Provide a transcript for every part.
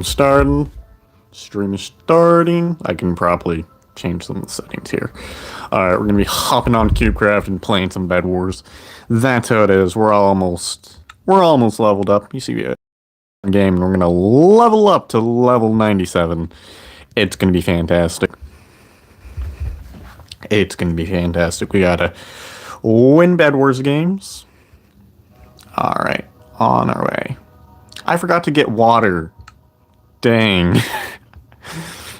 Starting. Stream is starting. I can probably change some of the settings here. Alright, we're gonna be hopping on CubeCraft and playing some Bedwars. That's how it is. We're almost leveled up. You see a game and we're gonna level up to level 97. It's gonna be fantastic. It's gonna be fantastic. We gotta win Bedwars games. Alright, on our way. I forgot to get water. Dang.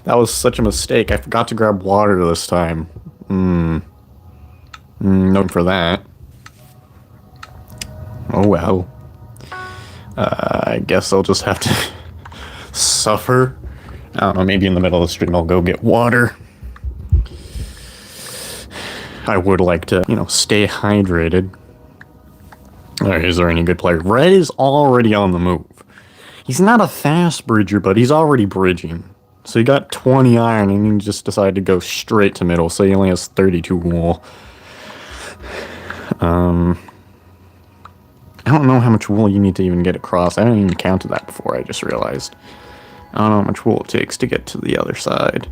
That was such a mistake. I forgot to grab water this time. No for that. Oh well. I guess I'll just have to suffer. I don't know, maybe in the middle of the stream I'll go get water. I would like to, stay hydrated. Alright, is there any good player? Red is already on the move. He's not a fast bridger, but he's already bridging. So he got 20 iron and he just decided to go straight to middle, so he only has 32 wool. I don't know how much wool you need to even get across. I haven't even counted that before, I just realized. I don't know how much wool it takes to get to the other side.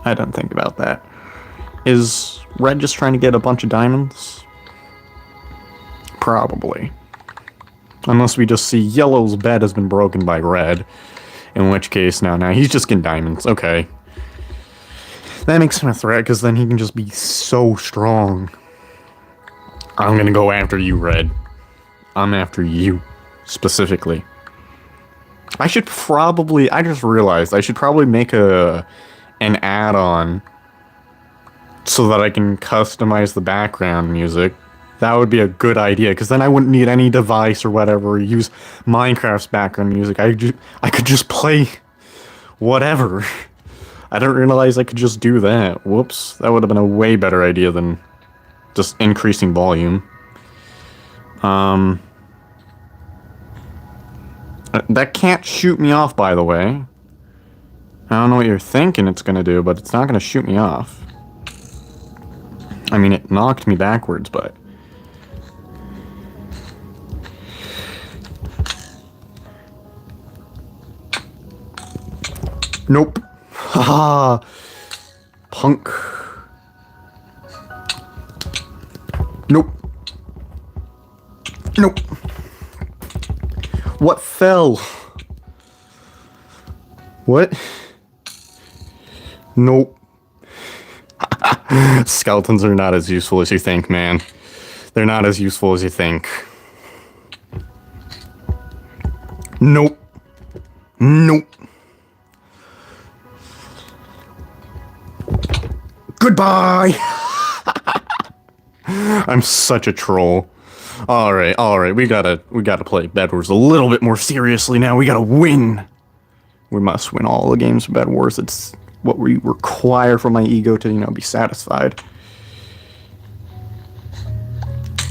I didn't think about that. Is Red just trying to get a bunch of diamonds? Probably. Unless we just see Yellow's bed has been broken by Red. In which case, now he's just getting diamonds. Okay. That makes him a threat, because then he can just be so strong. I'm gonna go after you, Red. I'm after you, specifically. I just realized, I should probably make an add-on so that I can customize the background music. That would be a good idea, because then I wouldn't need any device or whatever, use Minecraft's background music. I could just play whatever. I didn't realize I could just do that. Whoops. That would have been a way better idea than just increasing volume. That can't shoot me off, by the way. I don't know what you're thinking it's gonna do, but it's not gonna shoot me off. I mean, it knocked me backwards, but... Nope. Haha. Punk. Nope. Nope. What fell? What? Nope. Skeletons are not as useful as you think, man. They're not as useful as you think. Nope. Nope. Goodbye! I'm such a troll. Alright, we gotta play Bedwars a little bit more seriously now. We gotta win! We must win all the games of Bedwars. It's what we require for my ego to, be satisfied.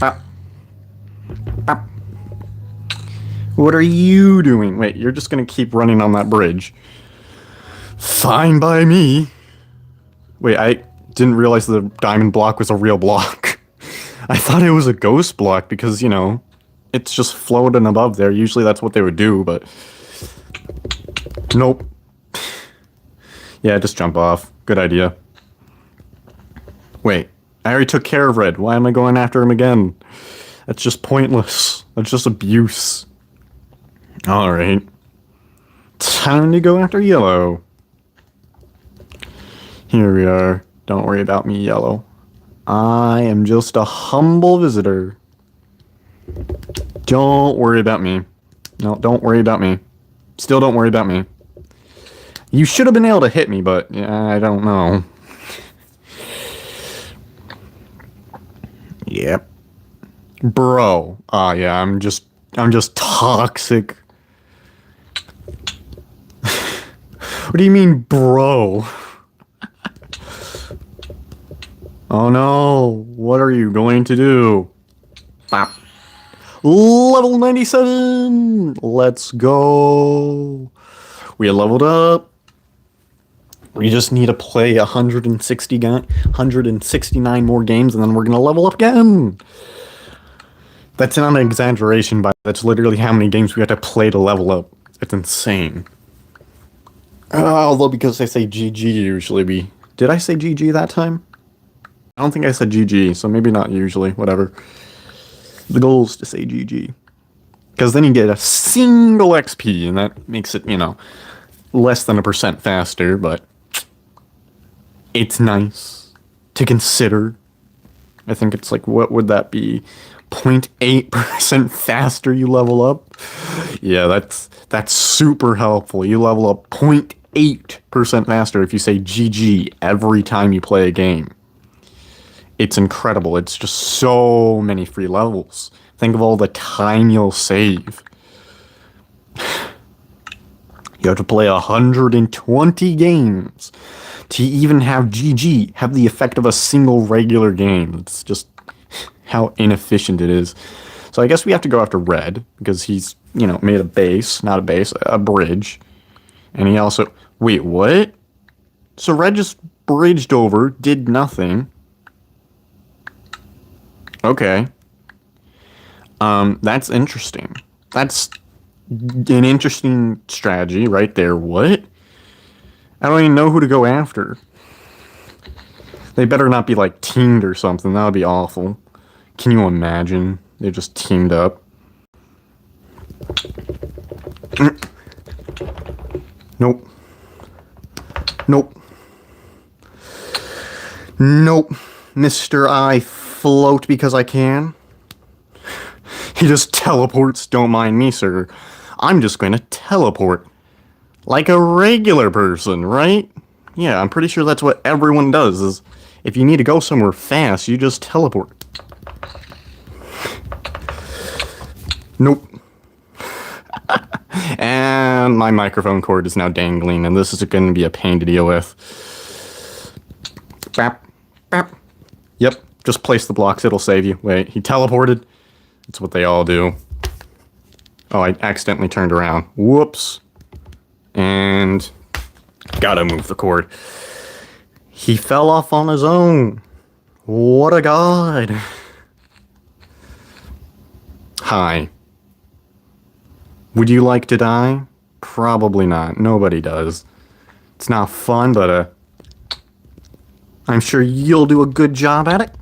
Ah. Ah. What are you doing? Wait, you're just gonna keep running on that bridge. Fine by me. Wait, I didn't realize the diamond block was a real block. I thought it was a ghost block because, it's just floating above there. Usually that's what they would do, but... Nope. Yeah, just jump off. Good idea. Wait, I already took care of Red. Why am I going after him again? That's just pointless. That's just abuse. Alright. Time to go after Yellow. Here we are. Don't worry about me, Yellow. I am just a humble visitor. Don't worry about me. No, don't worry about me. Still don't worry about me. You should have been able to hit me, but yeah, I don't know. Yep. Bro. Yeah, I'm just toxic. What do you mean, bro? Oh no, what are you going to do? Bop. Level 97! Let's go! We leveled up. We just need to play 169 more games and then we're gonna level up again! That's not an exaggeration, but that's literally how many games we have to play to level up. It's insane. Although because I say GG usually we... Did I say GG that time? I don't think I said GG, so maybe not usually. Whatever. The goal is to say GG. Because then you get a single XP, and that makes it, you know, less than 1% faster, but it's nice to consider. I think it's like, what would that be? 0.8% faster you level up? Yeah, that's super helpful. You level up 0.8% faster if you say GG every time you play a game. It's incredible. It's just so many free levels. Think of all the time you'll save. You have to play 120 games to even have GG have the effect of a single regular game. It's just how inefficient it is. So I guess we have to go after Red, because he's, you know, made a base, not a base, a bridge. And he also... Wait, what? So Red just bridged over, did nothing. Okay. That's interesting. That's an interesting strategy right there. What? I don't even know who to go after. They better not be, like, teamed or something. That would be awful. Can you imagine? They just teamed up. Nope. Nope. Nope. Mr. I float because I can. He just teleports. Don't mind me, sir. I'm just going to teleport. Like a regular person, right? Yeah, I'm pretty sure that's what everyone does, is if you need to go somewhere fast, you just teleport. Nope. And my microphone cord is now dangling, and this is going to be a pain to deal with. Bap. Bap. Yep, just place the blocks, it'll save you. Wait, he teleported? That's what they all do. Oh, I accidentally turned around. Whoops. And gotta move the cord. He fell off on his own. What a god. Hi. Would you like to die? Probably not. Nobody does. It's not fun, but I'm sure you'll do a good job at it.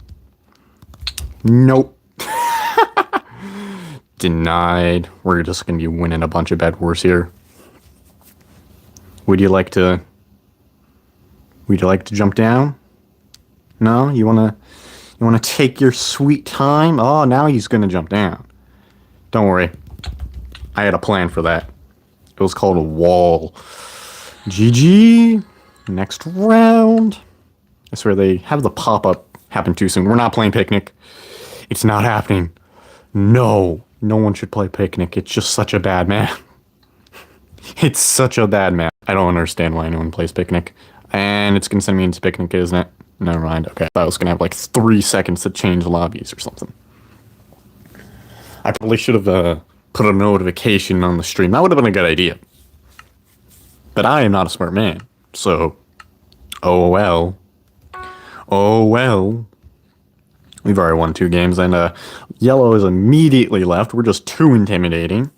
Nope. Denied. We're just gonna be winning a bunch of Bedwars here. Would you like to jump down? No? You wanna take your sweet time? Oh, now he's gonna jump down. Don't worry. I had a plan for that. It was called a wall. GG. Next round. I swear they have the pop-up happen too soon. We're not playing Picnic. It's not happening. No. No one should play Picnic. It's just such a bad map. It's such a bad map. I don't understand why anyone plays Picnic. And it's going to send me into Picnic, isn't it? Never mind. Okay. I thought I was going to have like 3 seconds to change lobbies or something. I probably should have put a notification on the stream. That would have been a good idea. But I am not a smart man. So, oh well. Oh well. We've already won 2 games, and yellow is immediately left. We're just too intimidating.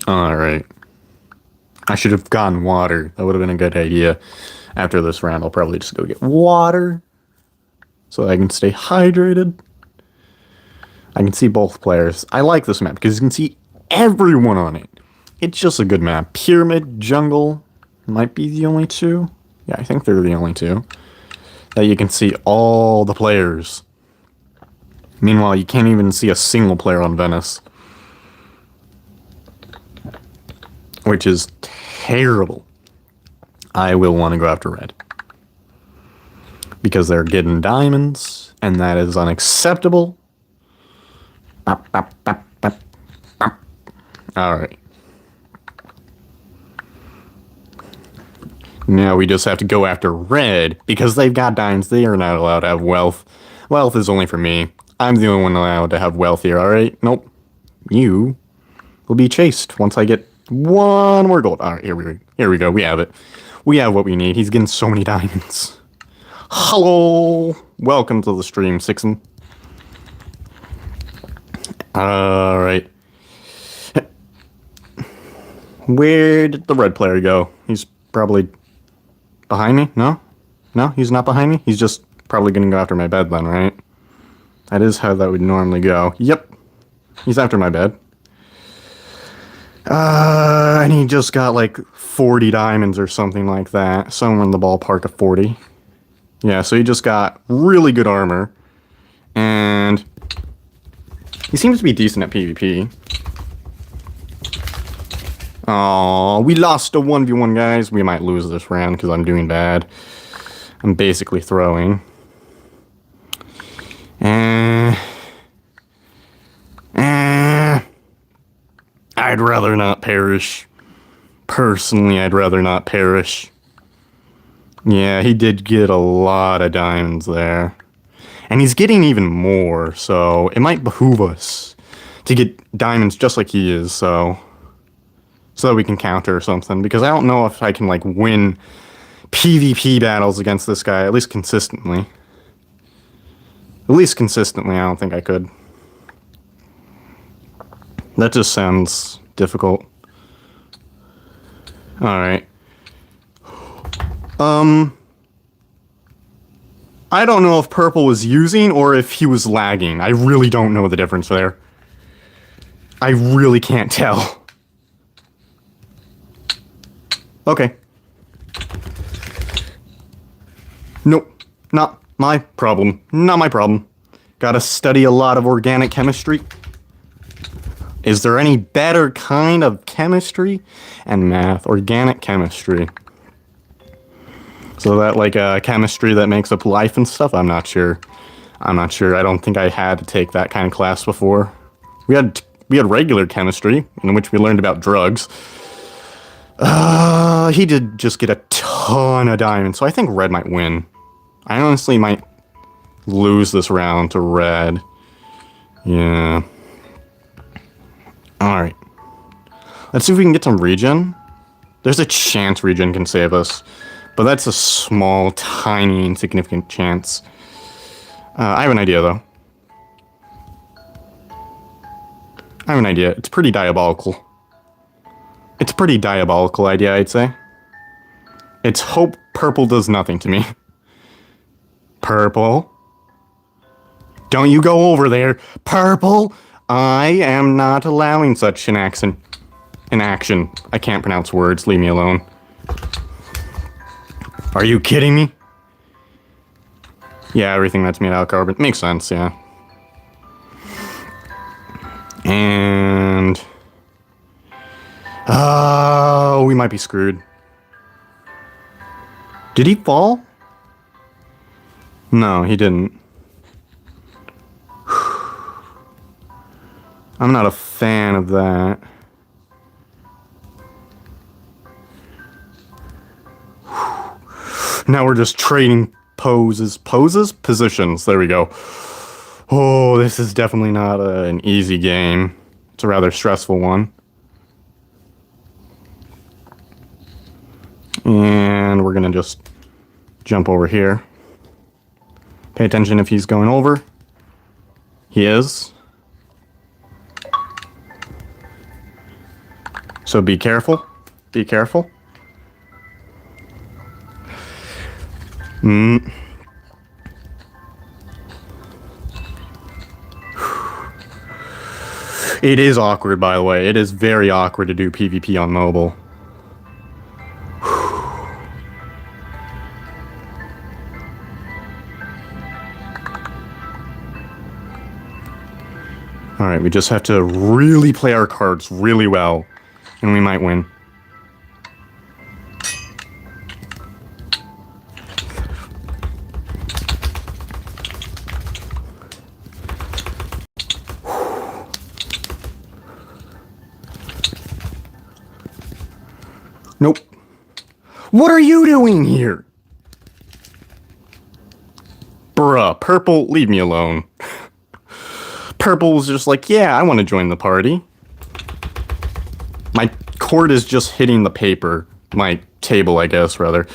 Alright. I should have gotten water. That would have been a good idea. After this round, I'll probably just go get water, so I can stay hydrated. I can see both players. I like this map, because you can see everyone on it. It's just a good map. Pyramid, jungle, might be the only 2. Yeah, I think they're the only 2. That you can see all the players. Meanwhile, you can't even see a single player on Venice. Which is terrible. I will want to go after Red. Because they're getting diamonds, and that is unacceptable. Alright. Now we just have to go after Red, because they've got diamonds. They are not allowed to have wealth. Wealth is only for me. I'm the only one allowed to have wealth here, alright? Nope. You will be chased once I get 1 more gold. Alright, here we go. We have it. We have what we need. He's getting so many diamonds. Hello! Welcome to the stream, Sixon. Alright. Where did the red player go? He's probably behind me? No? No, he's not behind me? He's just probably gonna go after my bed then, right? That is how that would normally go. Yep. He's after my bed. And he just got like 40 diamonds or something like that. Somewhere in the ballpark of 40. Yeah, so he just got really good armor. And he seems to be decent at PvP. Oh, we lost a 1v1, guys. We might lose this round because I'm doing bad. I'm basically throwing. I'd rather not perish. Personally, I'd rather not perish. Yeah, he did get a lot of diamonds there. And he's getting even more, so it might behoove us to get diamonds just like he is, so that we can counter or something. Because I don't know if I can, like, win PvP battles against this guy, at least consistently. At least consistently, I don't think I could. That just sounds difficult. Alright. I don't know if purple was using or if he was lagging. I really don't know the difference there. I really can't tell. Okay. Nope. Not my problem. Not my problem. Gotta study a lot of organic chemistry. Is there any better kind of chemistry? And math. Organic chemistry. So that, like, chemistry that makes up life and stuff? I'm not sure. I'm not sure. I don't think I had to take that kind of class before. We had regular chemistry, in which we learned about drugs. He did just get a ton of diamonds, so I think red might win. I honestly might lose this round to red. Yeah. Alright. Let's see if we can get some regen. There's a chance regen can save us. But that's a small, tiny, insignificant chance. I have an idea, though. I have an idea. It's pretty diabolical. It's a pretty diabolical idea, I'd say. It's hope purple does nothing to me. Purple. Don't you go over there. Purple! I am not allowing such an action. I can't pronounce words. Leave me alone. Are you kidding me? Yeah, everything that's made out of carbon. Makes sense, yeah. And... oh, we might be screwed. Did he fall? No, he didn't. I'm not a fan of that. Now we're just trading poses. Positions. There we go. Oh, this is definitely not an easy game. It's a rather stressful one. And we're gonna just jump over here. Pay attention if he's going over. He is. So be careful. Be careful. It is awkward, by the way. It is very awkward to do PvP on mobile. Alright, we just have to really play our cards really well, and we might win. Nope. What are you doing here? Bruh, purple, leave me alone. Purple was just like, yeah, I want to join the party. My cord is just hitting the paper. My table, I guess, rather.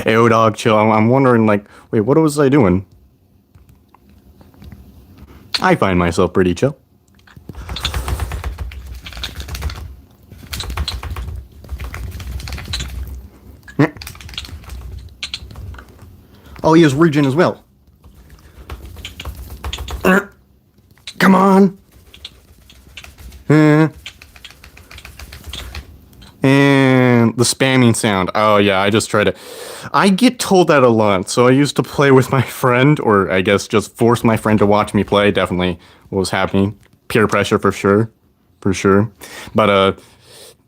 Ew, dog, chill. I'm wondering, like, wait, what was I doing? I find myself pretty chill. Oh, he has regen as well. Come on. And the spamming sound. Oh, yeah, I just try to... I get told that a lot, so I used to play with my friend, or I guess just force my friend to watch me play. Definitely what was happening. Peer pressure for sure. For sure. But,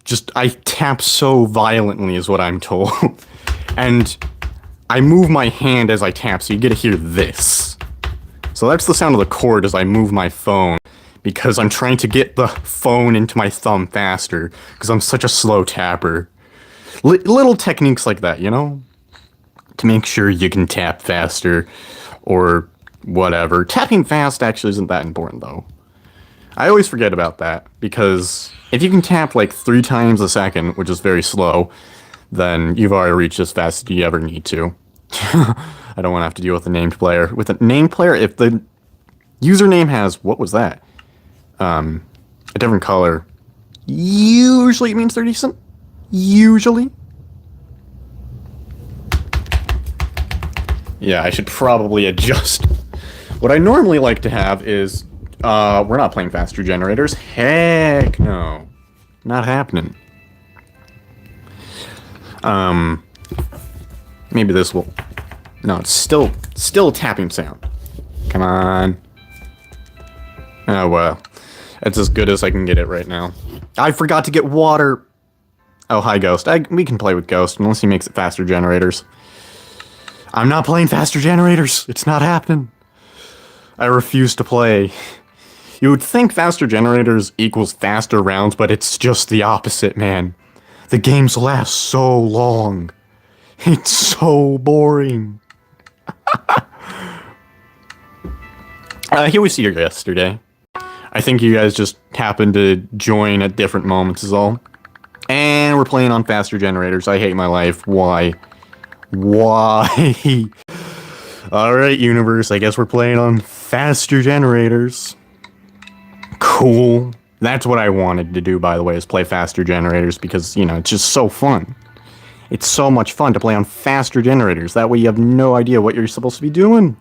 just, I tap so violently is what I'm told. And I move my hand as I tap, so you get to hear this. So that's the sound of the cord as I move my phone. Because I'm trying to get the phone into my thumb faster. Because I'm such a slow tapper. Little techniques like that, you know? To make sure you can tap faster. Or whatever. Tapping fast actually isn't that important, though. I always forget about that. Because if you can tap like 3 times a second, which is very slow, then you've already reached as fast as you ever need to. I don't want to have to deal with a named player. With a named player, if the username has... What was that? A different color. Usually it means they're decent. Usually. Yeah, I should probably adjust. What I normally like to have is... we're not playing faster generators. Heck no. Not happening. Maybe this will... No, it's still tapping sound. Come on. Oh, well. It's as good as I can get it right now. I forgot to get water. Oh, hi, Ghost. We can play with Ghost, unless he makes it faster generators. I'm not playing faster generators. It's not happening. I refuse to play. You would think faster generators equals faster rounds, but it's just the opposite, man. The games last so long. It's so boring. Here we see you yesterday. I think you guys just happened to join at different moments is all. And we're playing on faster generators. I hate my life. Why? Why? Alright, universe. I guess we're playing on faster generators. Cool. That's what I wanted to do, by the way, is play faster generators because, you know, it's just so fun. It's so much fun to play on faster generators. That way you have no idea what you're supposed to be doing.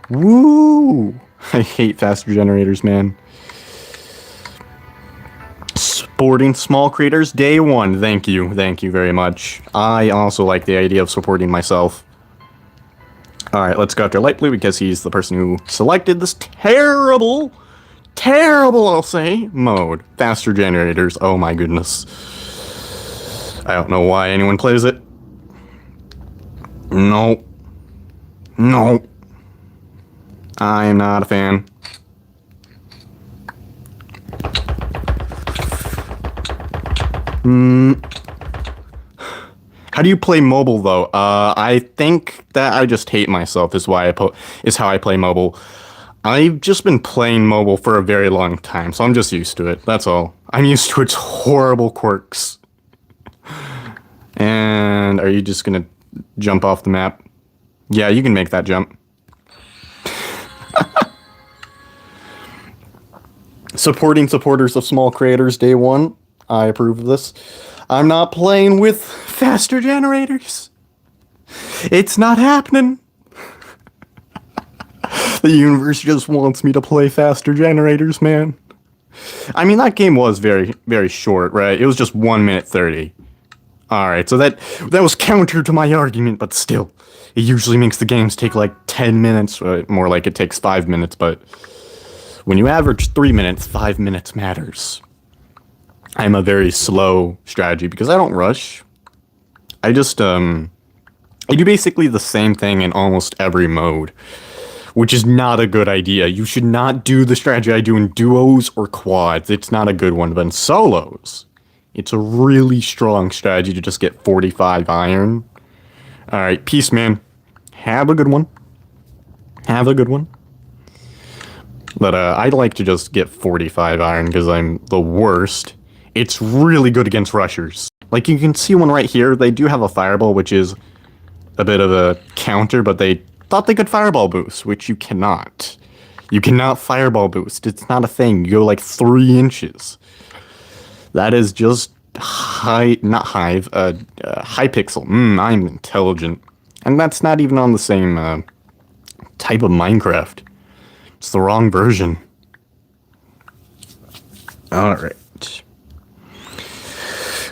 Woo! I hate faster generators, man. Supporting small creators, day 1. Thank you. Thank you very much. I also like the idea of supporting myself. Alright, let's go after Light Blue because he's the person who selected this terrible, I'll say, mode. Faster generators. Oh my goodness. I don't know why anyone plays it. No. No. I am not a fan. How do you play mobile though? I think that I just hate myself is how I play mobile. I've just been playing mobile for a very long time, so I'm just used to it. That's all. I'm used to its horrible quirks. And are you just gonna jump off the map? Yeah, you can make that jump. Supporting supporters of small creators, day 1. I approve of this. I'm not playing with faster generators. It's not happening. The universe just wants me to play faster generators, man. I mean, that game was very, very short, right? It was just 1 minute 30. Alright, so that was counter to my argument, but still. It usually makes the games take like 10 minutes, more like it takes 5 minutes, but when you average 3 minutes, 5 minutes matters. I'm a very slow strategy because I don't rush. I just, I do basically the same thing in almost every mode, which is not a good idea. You should not do the strategy I do in duos or quads. It's not a good one, but in solos, it's a really strong strategy to just get 45 iron. Alright, peace, man. Have a good one. Have a good one. But, I'd like to just get 45 iron because I'm the worst. It's really good against rushers. Like, you can see one right here. They do have a fireball, which is a bit of a counter, but they thought they could fireball boost, which you cannot. You cannot fireball boost. It's not a thing. You go like 3 inches. That is just high, not hive, high pixel. I'm intelligent. And that's not even on the same type of Minecraft. It's the wrong version. Alright.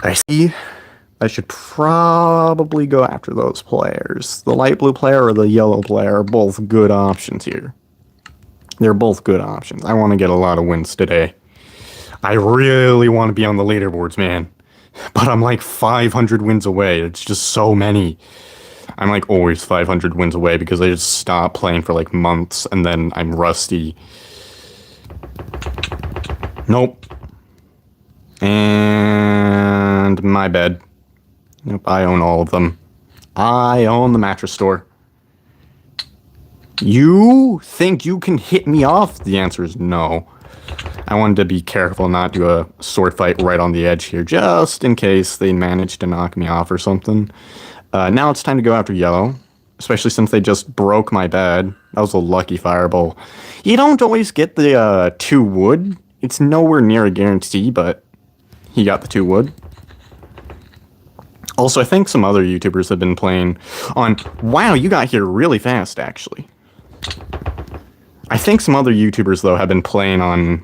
I see. I should probably go after those players. The light blue player or the yellow player are both good options here. They're both good options. I want to get a lot of wins today. I really want to be on the leaderboards, man. But I'm like 500 wins away. It's just so many. I'm like always 500 wins away because I just stop playing for like months and then I'm rusty. Nope. And my bed. Nope, I own all of them. I own the mattress store. You think you can hit me off? The answer is no. I wanted to be careful not do a sword fight right on the edge here, just in case they manage to knock me off or something. Now it's time to go after yellow, especially since they just broke my bed. That was a lucky fireball. You don't always get the 2 wood. It's nowhere near a guarantee, but he got the 2 wood. Also, I think some other YouTubers have been playing on... Wow, you got here really fast, actually. I think some other YouTubers, though, have been playing on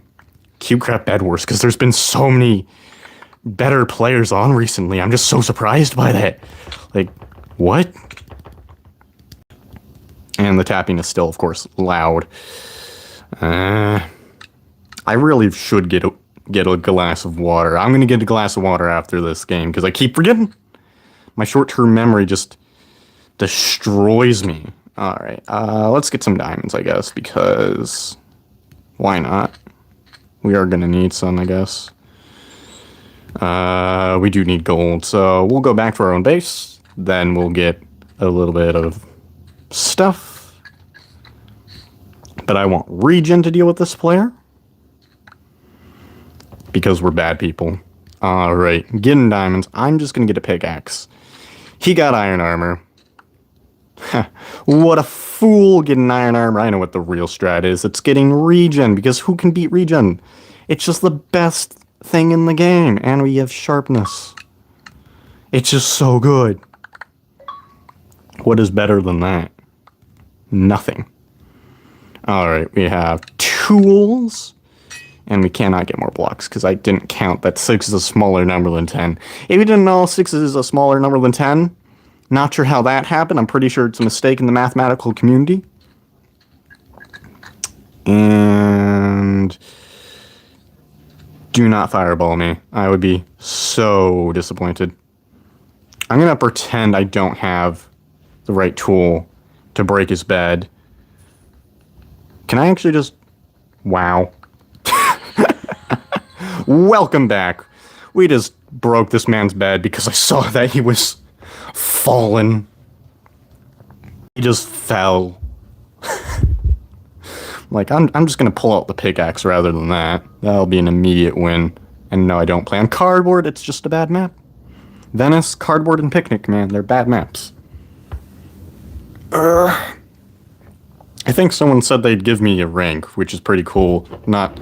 CubeCraft Bedwars, because there's been so many better players on recently. I'm just so surprised by that. Like, what? And the tapping is still, of course, loud. I really should get a glass of water. I'm going to get a glass of water after this game, because I keep forgetting. My short-term memory just destroys me. Alright, let's get some diamonds, I guess, because why not? We are going to need some, I guess. We do need gold, so we'll go back to our own base. Then we'll get a little bit of stuff. But I want Regen to deal with this player. Because we're bad people. Alright, getting diamonds. I'm just going to get a pickaxe. He got iron armor. What a fool getting iron armor. I know what the real strat is. It's getting Regen, because who can beat Regen? It's just the best thing in the game. And we have sharpness. It's just so good. What is better than that? Nothing. Alright, we have tools. And we cannot get more blocks, because I didn't count that 6 is a smaller number than 10. If you didn't know 6 is a smaller number than 10, not sure how that happened. I'm pretty sure it's a mistake in the mathematical community. And do not fireball me. I would be so disappointed. I'm going to pretend I don't have the right tool to break his bed. Can I actually just... Wow. Welcome back. We just broke this man's bed because I saw that he was fallen. He just fell. Like, I'm just gonna pull out the pickaxe rather than that. That'll be an immediate win. And no, I don't play on cardboard. It's just a bad map. Venice, cardboard, and picnic, man. They're bad maps. I think someone said they'd give me a rank, which is pretty cool. Not...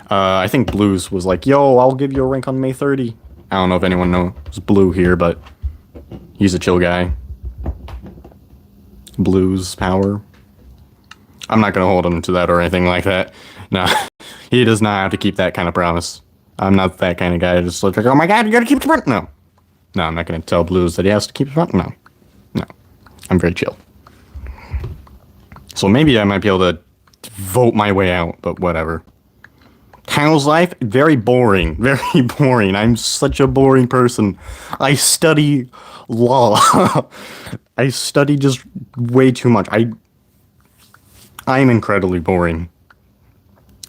I think Blues was like, yo, I'll give you a rank on May 30. I don't know if anyone knows Blue here, but he's a chill guy. Blues power. I'm not going to hold him to that or anything like that. No, he does not have to keep that kind of promise. I'm not that kind of guy. Just like, oh my god, you got to keep the front. No. No, I'm not going to tell Blues that he has to keep the front. No. No. I'm very chill. So maybe I might be able to vote my way out, but whatever. How's life? Very boring. Very boring. I'm such a boring person. I study law. I study just way too much. I'm incredibly boring.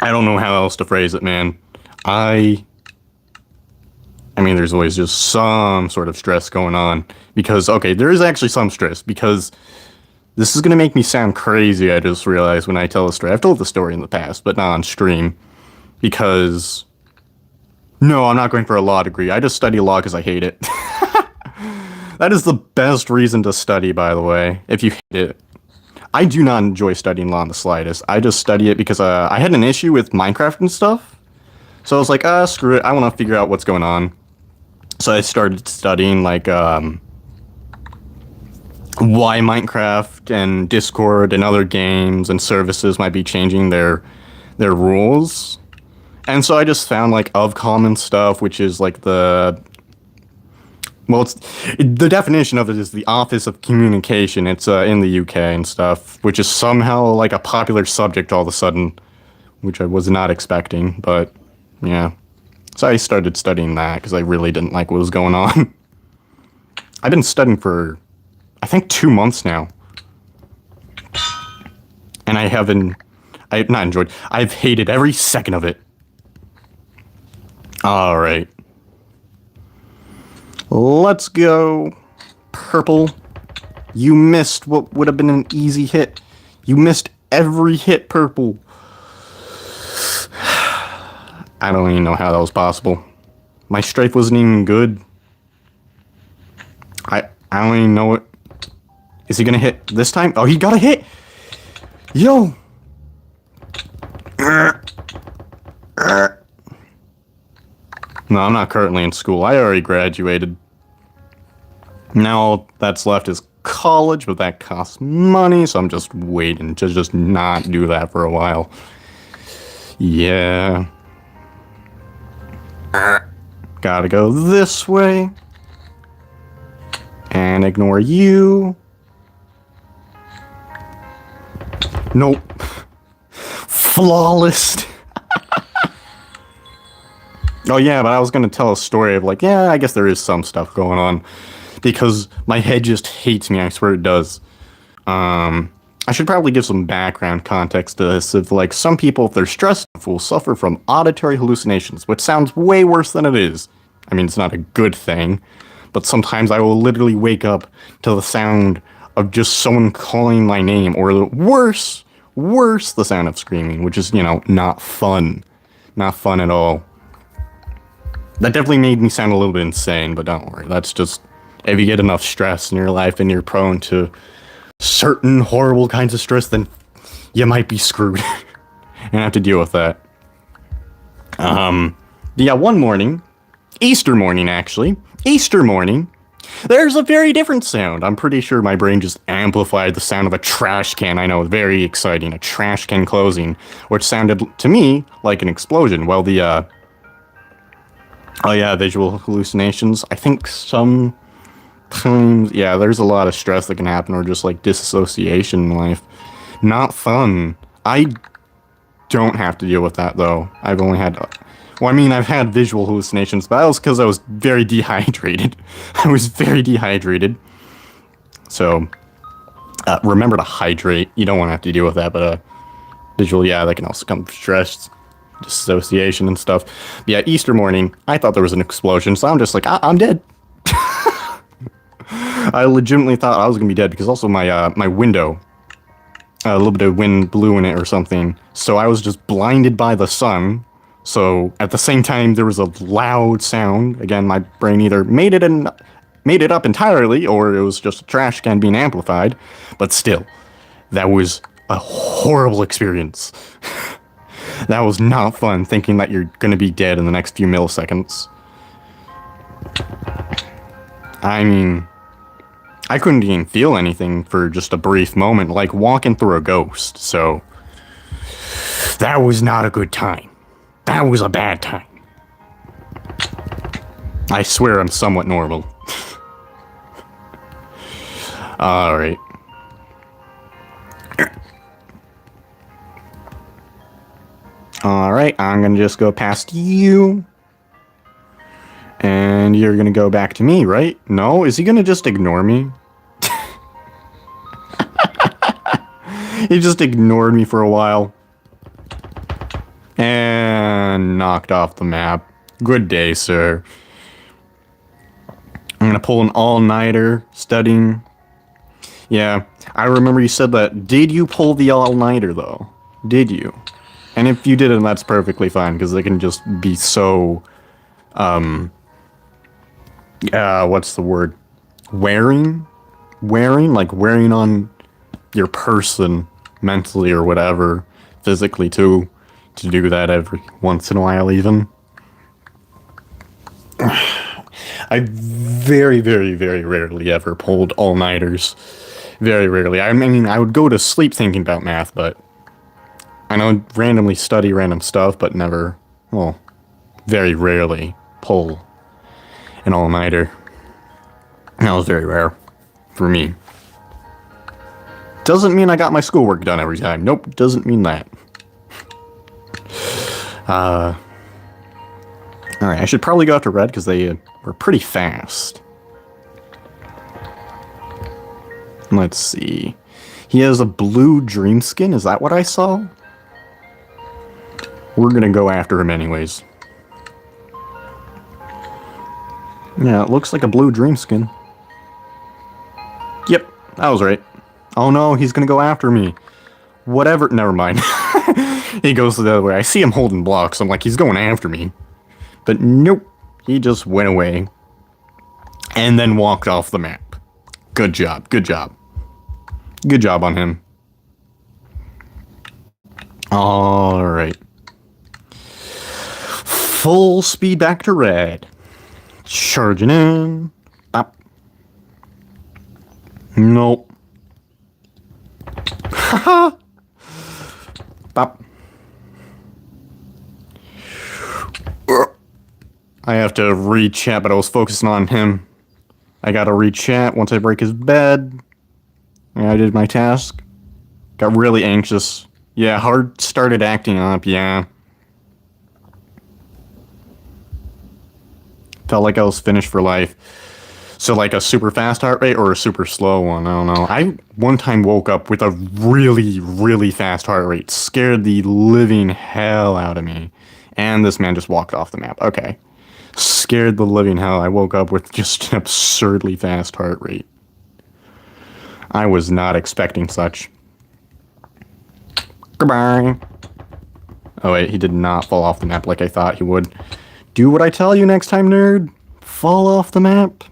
I don't know how else to phrase it, man. I mean, there's always just some sort of stress going on. Because, okay, there is actually some stress. Because this is going to make me sound crazy, I just realized when I tell the story. I've told the story in the past, but not on stream. Because, no, I'm not going for a law degree. I just study law because I hate it. That is the best reason to study, by the way, if you hate it. I do not enjoy studying law in the slightest. I just study it because I had an issue with Minecraft and stuff. So I was like, screw it. I want to figure out what's going on. So I started studying, like, why Minecraft and Discord and other games and services might be changing their rules. And so I just found like of common stuff, which is like it's the definition of it is the Office of Communication. It's in the UK and stuff, which is somehow like a popular subject all of a sudden, which I was not expecting. But yeah, so I started studying that because I really didn't like what was going on. I've been studying for I think 2 months now, and I've not enjoyed. I've hated every second of it. All right. Let's go. Purple. You missed what would have been an easy hit. You missed every hit, Purple. I don't even know how that was possible. My strafe wasn't even good. I don't even know it. Is he gonna hit this time? Oh, he got a hit! Yo! No, I'm not currently in school. I already graduated. Now all that's left is college, but that costs money, so I'm just waiting to just not do that for a while. Yeah. Gotta go this way. And ignore you. Nope. Flawless. Oh yeah, but I was gonna tell a story of like, yeah, I guess there is some stuff going on. Because my head just hates me, I swear it does. I should probably give some background context to this. Of like, some people, if they're stressed, will suffer from auditory hallucinations, which sounds way worse than it is. I mean, it's not a good thing, but sometimes I will literally wake up to the sound of just someone calling my name, or worse, the sound of screaming, which is, not fun. Not fun at all. That definitely made me sound a little bit insane, but don't worry. That's just, if you get enough stress in your life and you're prone to certain horrible kinds of stress, then you might be screwed and have to deal with that. Yeah, one morning, Easter morning, there's a very different sound. I'm pretty sure my brain just amplified the sound of a trash can. I know, very exciting. A trash can closing, which sounded to me like an explosion. Well, visual hallucinations. I think sometimes, yeah, there's a lot of stress that can happen, or just like disassociation in life. Not fun. I don't have to deal with that though. I've had visual hallucinations, but that was because I was very dehydrated. So, remember to hydrate. You don't want to have to deal with that, but visual, yeah, that can also come from stress, dissociation and stuff. But yeah, Easter morning, I thought there was an explosion, so I'm just like, I'm dead. I legitimately thought I was gonna be dead, because also my window, a little bit of wind blew in it or something, so I was just blinded by the sun. So at the same time, there was a loud sound. Again, my brain either made it up entirely, or it was just a trash can being amplified. But still, that was a horrible experience. That was not fun, thinking that you're gonna be dead in the next few milliseconds. I mean, I couldn't even feel anything for just a brief moment, like walking through a ghost, so that was not a good time. That was a bad time. I swear I'm somewhat normal. Alright. Alright, I'm gonna just go past you. And you're gonna go back to me, right? No? Is he gonna just ignore me? He just ignored me for a while. And knocked off the map. Good day, sir. I'm gonna pull an all-nighter studying. Yeah, I remember you said that. Did you pull the all-nighter, though? Did you? And if you didn't, that's perfectly fine, because they can just be so, what's the word? Wearing? Like, wearing on your person, mentally or whatever, physically, too. To do that every once in a while, even. I very, very, very rarely ever pulled all-nighters. Very rarely. I mean, I would go to sleep thinking about math, but I know randomly study random stuff, but never, well, very rarely pull an all-nighter. That was very rare for me. Doesn't mean I got my schoolwork done every time. Nope, doesn't mean that. Alright, I should probably go after red because they were pretty fast. Let's see. He has a blue dream skin, is that what I saw? We're gonna go after him anyways. Yeah, it looks like a blue dream skin. Yep, I was right. Oh no, he's gonna go after me. Whatever, never mind. He goes the other way. I see him holding blocks. I'm like, he's going after me. But nope, he just went away. And then walked off the map. Good job, good job. Good job on him. Alright. Full speed back to red. Charging in. Bop. Nope. Haha. Bop. I have to re-chat, but I was focusing on him. I gotta re-chat once I break his bed. Yeah, I did my task. Got really anxious. Yeah, heart started acting up, yeah. Felt like I was finished for life. So like a super fast heart rate or a super slow one, I don't know. I one time woke up with a really, really fast heart rate. Scared the living hell out of me. And this man just walked off the map. Okay. Scared the living hell. I woke up with just an absurdly fast heart rate. I was not expecting such. Goodbye. Oh wait, he did not fall off the map like I thought he would. Do what I tell you next time, nerd. Fall off the map.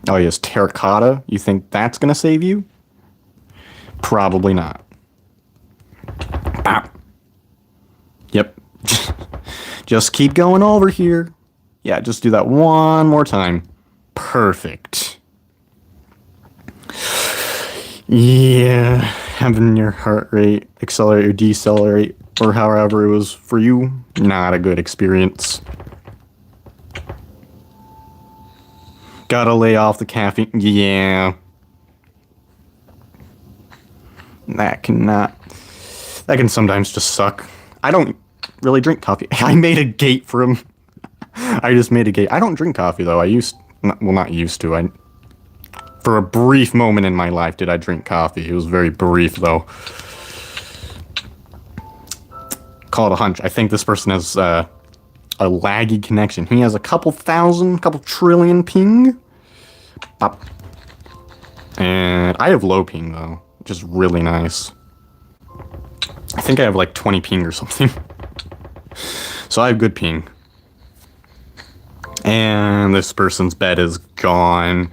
Oh, he has terracotta. You think that's gonna save you? Probably not. Bop. Yep. Just keep going over here. Yeah, just do that one more time. Perfect. Yeah, having your heart rate accelerate or decelerate, or however it was for you, not a good experience. Gotta lay off the caffeine. Yeah. That can sometimes just suck. I don't really drink coffee. I made a gate for him. I just made a gate. I don't drink coffee though. Not used to. For a brief moment in my life did I drink coffee. It was very brief though. Call it a hunch. I think this person has a laggy connection. He has a couple trillion ping. Bop. And I have low ping though, which is really nice. I think I have like 20 ping or something. So I have good ping. And this person's bed is gone.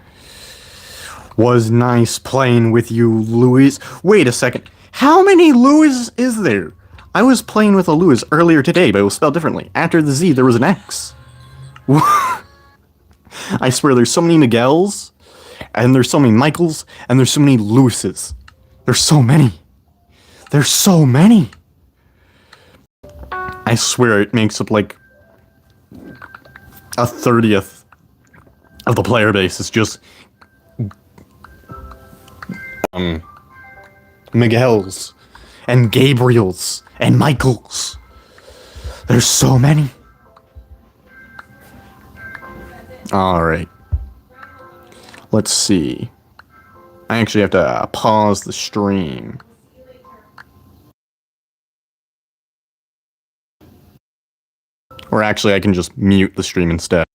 Was nice playing with you, Louis. Wait a second. How many Louis is there? I was playing with a Louis earlier today, but it was spelled differently. After the Z, there was an X. I swear, there's so many Miguels, and there's so many Michaels, and there's so many Louises. There's so many. There's so many. I swear, it makes up like a 30th of the player base. It's just Miguels and Gabriels and Michaels. There's so many. Alright. Let's see. I actually have to pause the stream. Or actually, I can just mute the stream instead.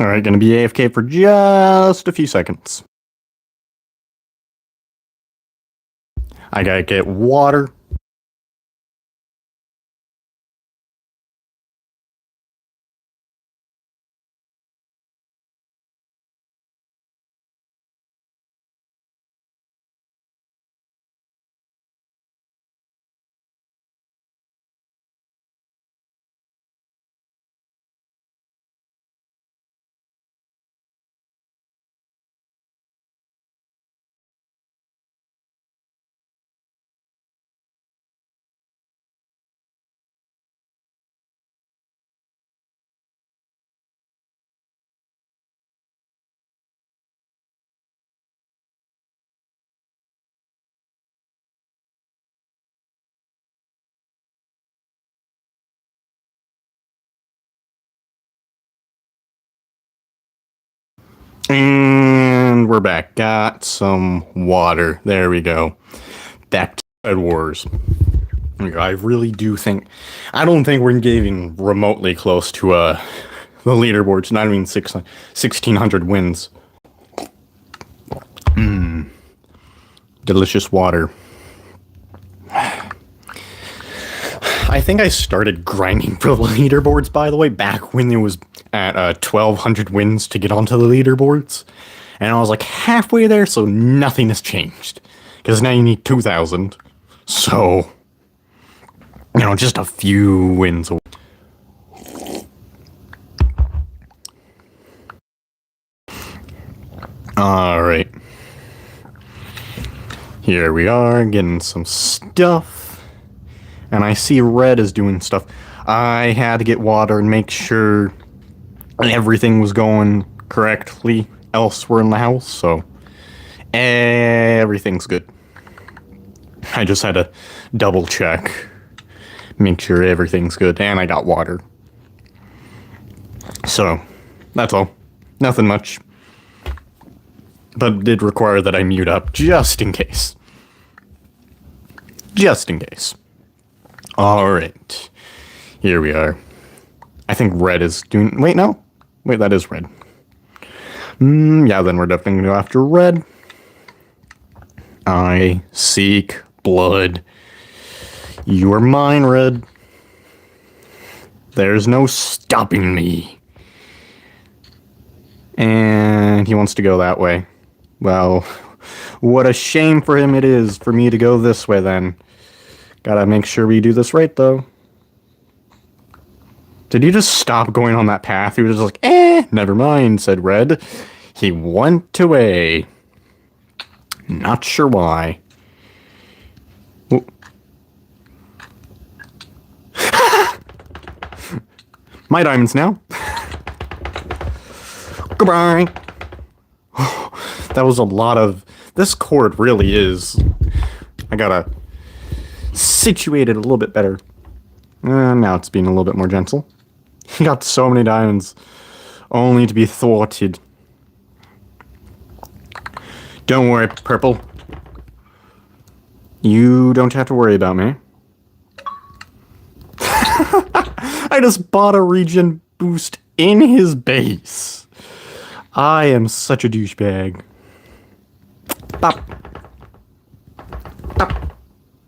Alright, gonna be AFK for just a few seconds. I gotta get water. And we're back. Got some water. There we go. Back to Bedwars. I really do think... I don't think we're getting remotely close to the leaderboards. Not even 1,600 wins. Delicious water. I think I started grinding for the leaderboards, by the way, back when it was at 1,200 wins to get onto the leaderboards. And I was like halfway there, so nothing has changed. Because now you need 2,000. So, you know, just a few wins away. Alright. Here we are, getting some stuff. And I see Red is doing stuff. I had to get water and make sure everything was going correctly elsewhere in the house, so everything's good. I just had to double check, make sure everything's good, and I got water. So, that's all. Nothing much. But it did require that I mute up, just in case. Just in case. Alright. Here we are. I think Red is doing... Wait, no. Wait, that is Red. Yeah, then we're definitely going to go after Red. I seek blood. You are mine, Red. There's no stopping me. And he wants to go that way. Well, what a shame for him it is for me to go this way, then. Gotta make sure we do this right, though. Did you just stop going on that path? He was just like, never mind, said Red. He went away. Not sure why. My diamonds now. Goodbye. That was a lot of... This cord really is... I gotta situate it a little bit better. Now it's being a little bit more gentle. He got so many diamonds, only to be thwarted. Don't worry, Purple. You don't have to worry about me. I just bought a regen boost in his base. I am such a douchebag. Pop. Pop.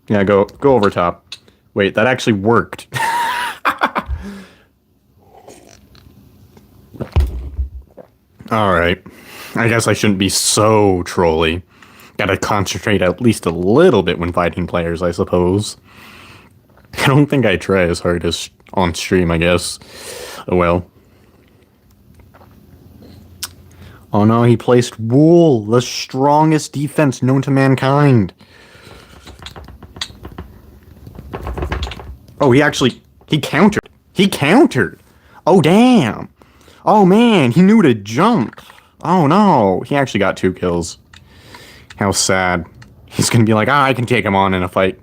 Yeah, go over top. Wait, that actually worked. Alright. I guess I shouldn't be so trolly. Gotta concentrate at least a little bit when fighting players, I suppose. I don't think I try as hard as on stream, I guess. Oh well. Oh no, he placed Wool, the strongest defense known to mankind. Oh, he countered. He countered. Oh, damn. Oh, man, he knew to jump. Oh, no. He actually got 2 kills. How sad. He's gonna be like, I can take him on in a fight.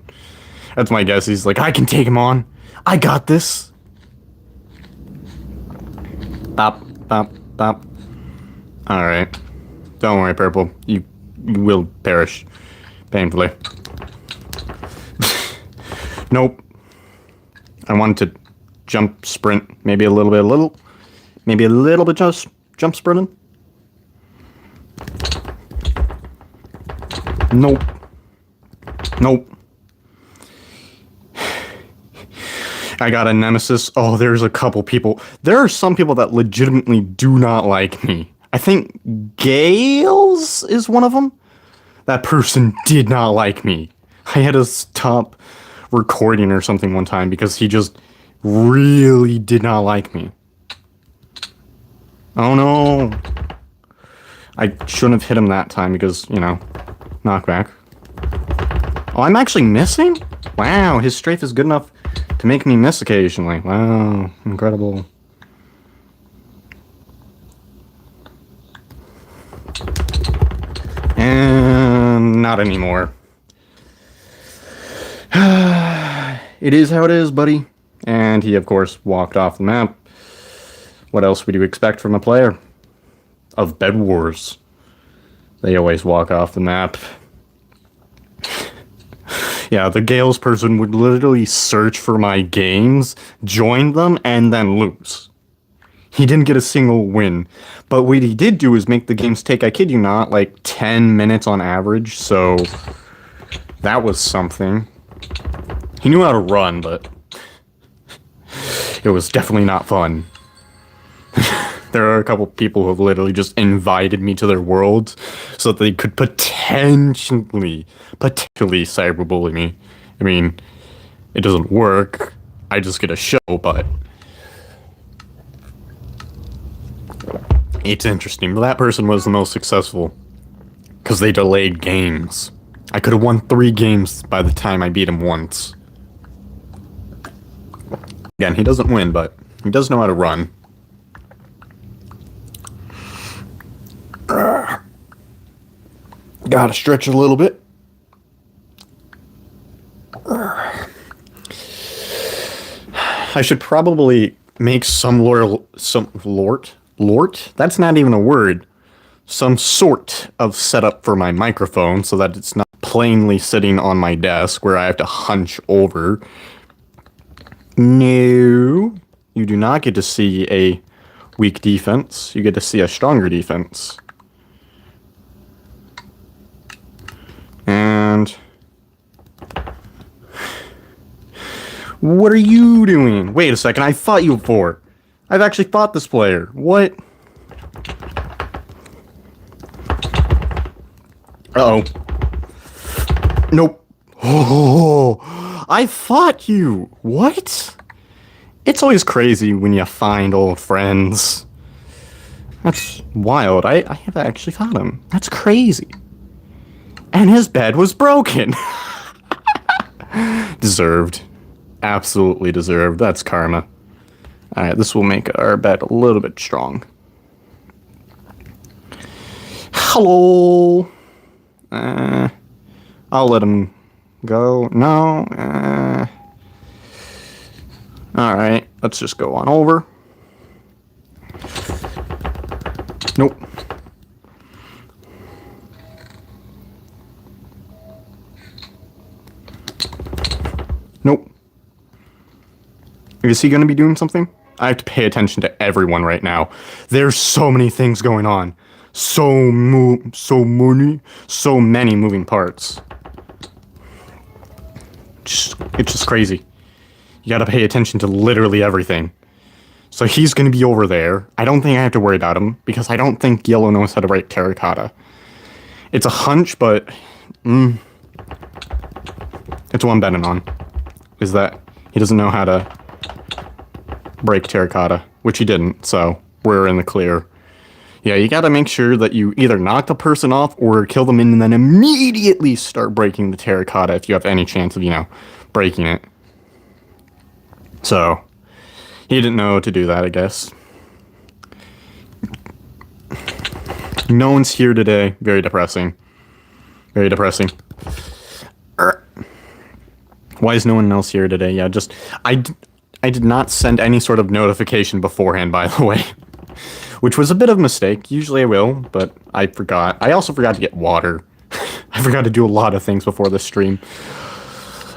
That's my guess. He's like, I can take him on. I got this. Bop, bop, bop. Alright. Don't worry, Purple. You will perish. Painfully. Nope. I wanted to jump, sprint, maybe a little bit, maybe a little bit just jump sprinting? Nope. Nope. I got a nemesis. Oh, there's a couple people. There are some people that legitimately do not like me. I think Gales is one of them. That person did not like me. I had to stop recording or something one time because he just really did not like me. Oh no. I shouldn't have hit him that time because, you know, knockback. Oh, I'm actually missing? Wow, his strafe is good enough to make me miss occasionally. Wow, incredible. And not anymore. It is how it is, buddy. And he, of course, walked off the map. What else would you expect from a player of Bedwars? They always walk off the map. Yeah, the Gales person would literally search for my games, join them, and then lose. He didn't get a single win. But what he did do is make the games take, I kid you not, like 10 minutes on average, so that was something. He knew how to run, but it was definitely not fun. There are a couple people who have literally just invited me to their worlds so that they could potentially cyberbully me. I mean, it doesn't work. I just get a show, but it's interesting. That person was the most successful because they delayed games. I could have won 3 games by the time I beat him once. Again, he doesn't win, but he does know how to run. Gotta stretch a little bit. I should probably make some lort? That's not even a word. Some sort of setup for my microphone so that it's not plainly sitting on my desk where I have to hunch over. No, you do not get to see a weak defense. You get to see a stronger defense. And what are you doing? Wait a second, I fought you before. I've actually fought this player. What? Uh-oh. Nope. Oh, I fought you. What? It's always crazy when you find old friends. That's wild. I have actually fought him. That's crazy. And his bed was broken. Deserved. Absolutely deserved. That's karma. Alright, this will make our bed a little bit strong. Hello. I'll let him go. No. Alright, let's just go on over. Nope. Nope. Is he going to be doing something? I have to pay attention to everyone right now. There's so many things going on. So many moving parts. It's just crazy. You gotta pay attention to literally everything. So he's gonna be over there. I don't think I have to worry about him, because I don't think Yellow knows how to write terracotta. It's a hunch, but it's what I'm betting on. Is that he doesn't know how to break terracotta, which he didn't, so we're in the clear. Yeah, you gotta make sure that you either knock the person off or kill them and then immediately start breaking the terracotta if you have any chance of, you know, breaking it. So, he didn't know to do that, I guess. No one's here today. Very depressing. Very depressing. Why is no one else here today? Yeah, just... I did not send any sort of notification beforehand, by the way. Which was a bit of a mistake. Usually I will, but I forgot. I also forgot to get water. I forgot to do a lot of things before this stream.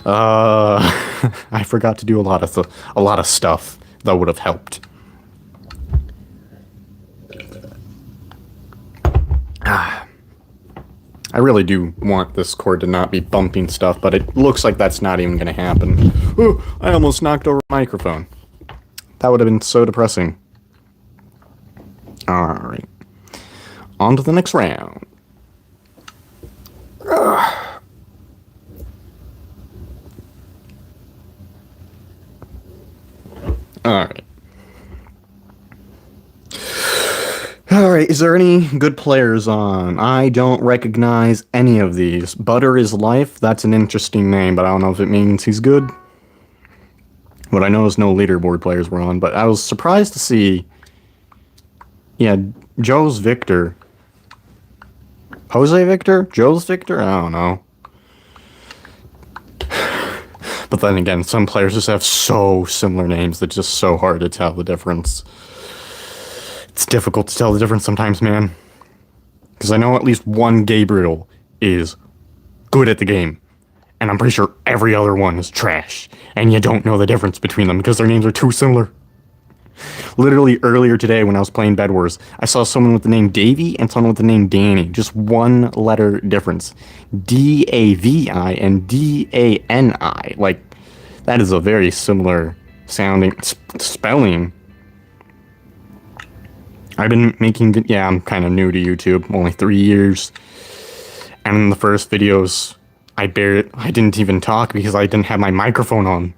I forgot to do a lot of stuff that would have helped. I really do want this cord to not be bumping stuff, but it looks like that's not even going to happen. Oh, I almost knocked over the microphone. That would have been so depressing. Alright. On to the next round. Alright. Alright, is there any good players on? I don't recognize any of these. Butter is Life, that's an interesting name, but I don't know if it means he's good. What I know is no leaderboard players were on, but I was surprised to see... Yeah, Joe's Victor. Jose Victor? Joe's Victor? I don't know. But then again, some players just have so similar names that it's just so hard to tell the difference. It's difficult to tell the difference sometimes, man. Because I know at least one Gabriel is good at the game. And I'm pretty sure every other one is trash. And you don't know the difference between them because their names are too similar. Literally earlier today when I was playing Bedwars, I saw someone with the name Davey and someone with the name Danny. Just one letter difference. D-A-V-I and D-A-N-I. Like, that is a very similar sounding spelling. I've been making... Yeah, I'm kind of new to YouTube. Only 3 years. And in the first videos, I didn't even talk because I didn't have my microphone on.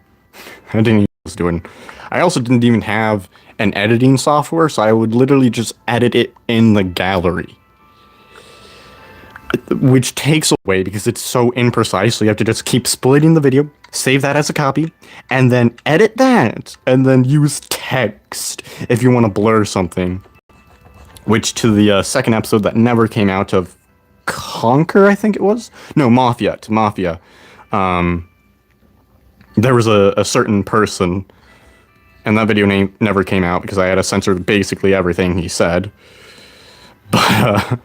I didn't even know what I was doing. I also didn't even have an editing software, so I would literally just edit it in the gallery. Which takes away because it's so imprecise, so you have to just keep splitting the video, save that as a copy, and then edit that, and then use text if you want to blur something. Which to the second episode that never came out of Conquer, I think it was? No, Mafia, to Mafia. There was a certain person... And that video name never came out because I had to censor basically everything he said. But,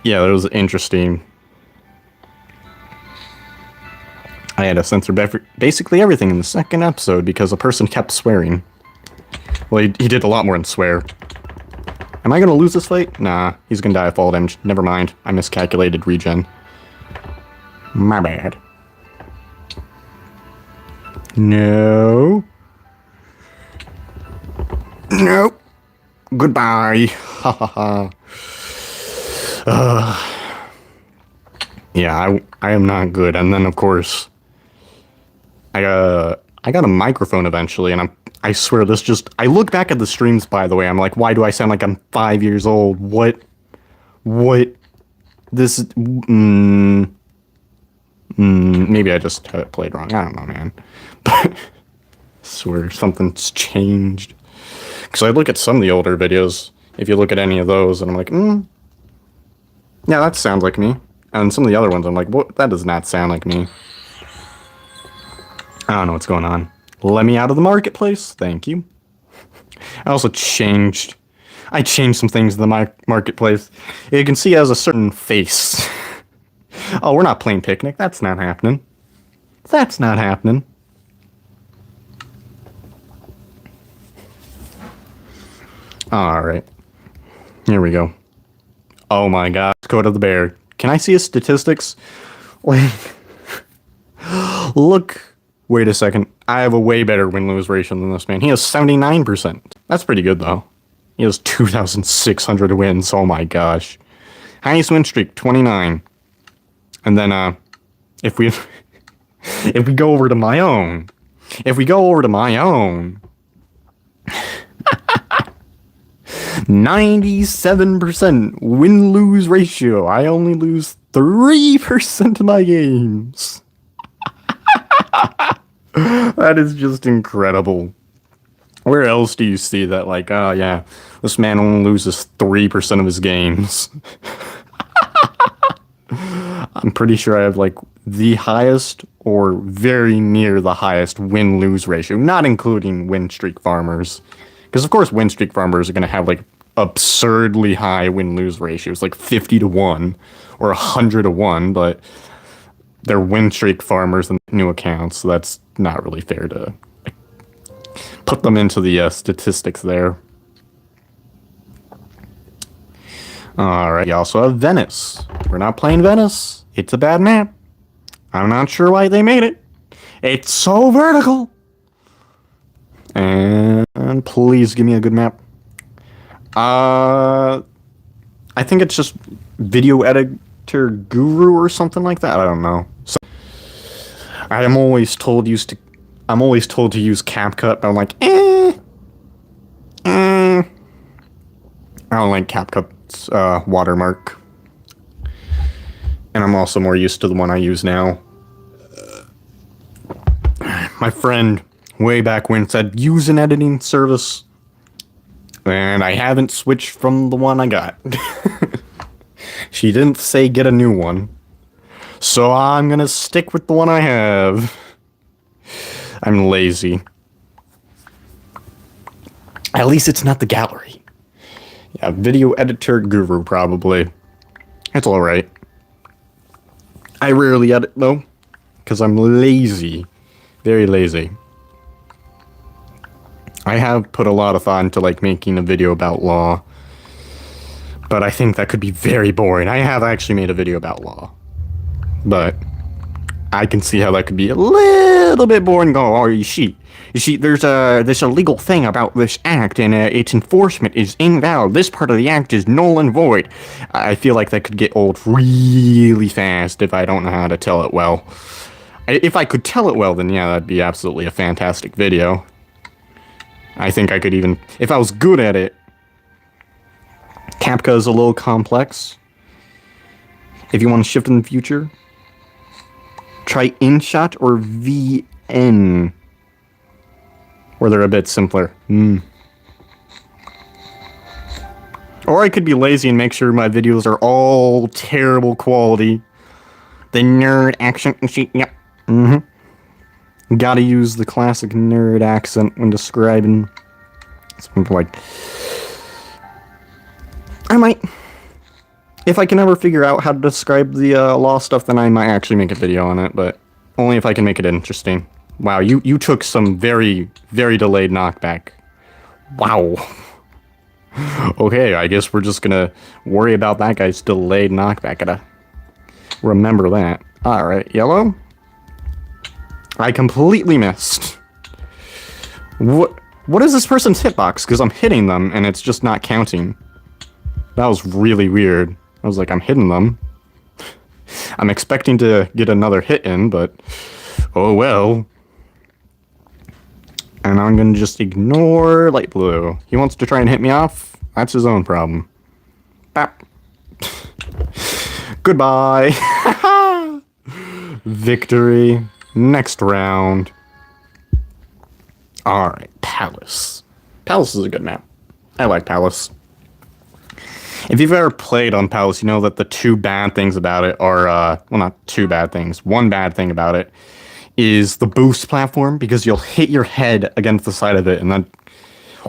yeah, it was interesting. I had to censor basically everything in the second episode because a person kept swearing. Well, he did a lot more than swear. Am I going to lose this fight? Nah, he's going to die of fall damage. Never mind. I miscalculated regen. My bad. No. Nope. Goodbye. Ha ha ha. Yeah, I am not good. And then of course, I got a microphone eventually, and I swear this just... I look back at the streams, by the way. I'm like, why do I sound like I'm 5 years old? What? This... maybe I just had it played wrong. I don't know, man. But I swear something's changed. Because I look at some of the older videos, if you look at any of those, and I'm like, yeah, that sounds like me. And some of the other ones, I'm like, what? That does not sound like me. I don't know what's going on. Let me out of the marketplace. Thank you. I also changed... I changed some things in the marketplace. You can see it has a certain face. Oh, we're not playing Picnic. That's not happening. That's not happening. Alright. Here we go. Oh my god. Code of the Bear. Can I see his statistics? Like... Look. Wait a second. I have a way better win-lose ratio than this man. He has 79%. That's pretty good, though. He has 2,600 wins. Oh my gosh. Highest win streak, 29. And then, if we go over to my own, 97% win-lose ratio. I only lose 3% of my games. That is just incredible. Where else do you see that, like, oh yeah, this man only loses 3% of his games? I'm pretty sure I have, like, the highest or very near the highest win-lose ratio, not including win streak farmers. Because, of course, win streak farmers are going to have, like, absurdly high win-lose ratios, like 50 to 1 or 100 to 1, but they're win streak farmers and new accounts, so that's not really fair to put them into the statistics there. Alright, you also have Venice. We're not playing Venice. It's a bad map. I'm not sure why they made it. It's so vertical. And please give me a good map. I think it's just Video Editor Guru or something like that. I don't know. So, I'm always told to use CapCut, but I'm like, I don't like CapCut's watermark. And I'm also more used to the one I use now. My friend way back when said use an editing service, and I haven't switched from the one I got. She didn't say get a new one, so I'm gonna stick with the one I have. I'm lazy. At least it's not the gallery. Yeah, Video Editor Guru probably. It's alright. I rarely edit though, because I'm lazy. Very lazy. I have put a lot of thought into like making a video about law, but I think that could be very boring. I have actually made a video about law, but I can see how that could be a little bit boring. Oh, you see, there's a legal thing about this act, and its enforcement is invalid. This part of the act is null and void. I feel like that could get old really fast if I don't know how to tell it well. If I could tell it well, then yeah, that'd be absolutely a fantastic video. I think I could even, if I was good at it. CapCut is a little complex. If you want to shift in the future, try InShot or VN, where they're a bit simpler. Or I could be lazy and make sure my videos are all terrible quality. The nerd accent and shit, yep. Gotta use the classic nerd accent when describing something like... I might... If I can ever figure out how to describe the law stuff, then I might actually make a video on it, but only if I can make it interesting. Wow, you took some very, very delayed knockback. Wow. Okay, I guess we're just gonna worry about that guy's delayed knockback. Gotta remember that. Alright, yellow? I completely missed. What is this person's hitbox? Because I'm hitting them, and it's just not counting. That was really weird. I was like, I'm hitting them. I'm expecting to get another hit in, but... oh well. And I'm gonna just ignore light blue. He wants to try and hit me off? That's his own problem. Bap. Goodbye. Victory. Next round. Alright, Palace. Palace is a good map. I like Palace. If you've ever played on Palace, you know that the two bad things about it are, well, not two bad things. One bad thing about it is the boost platform, because you'll hit your head against the side of it and then,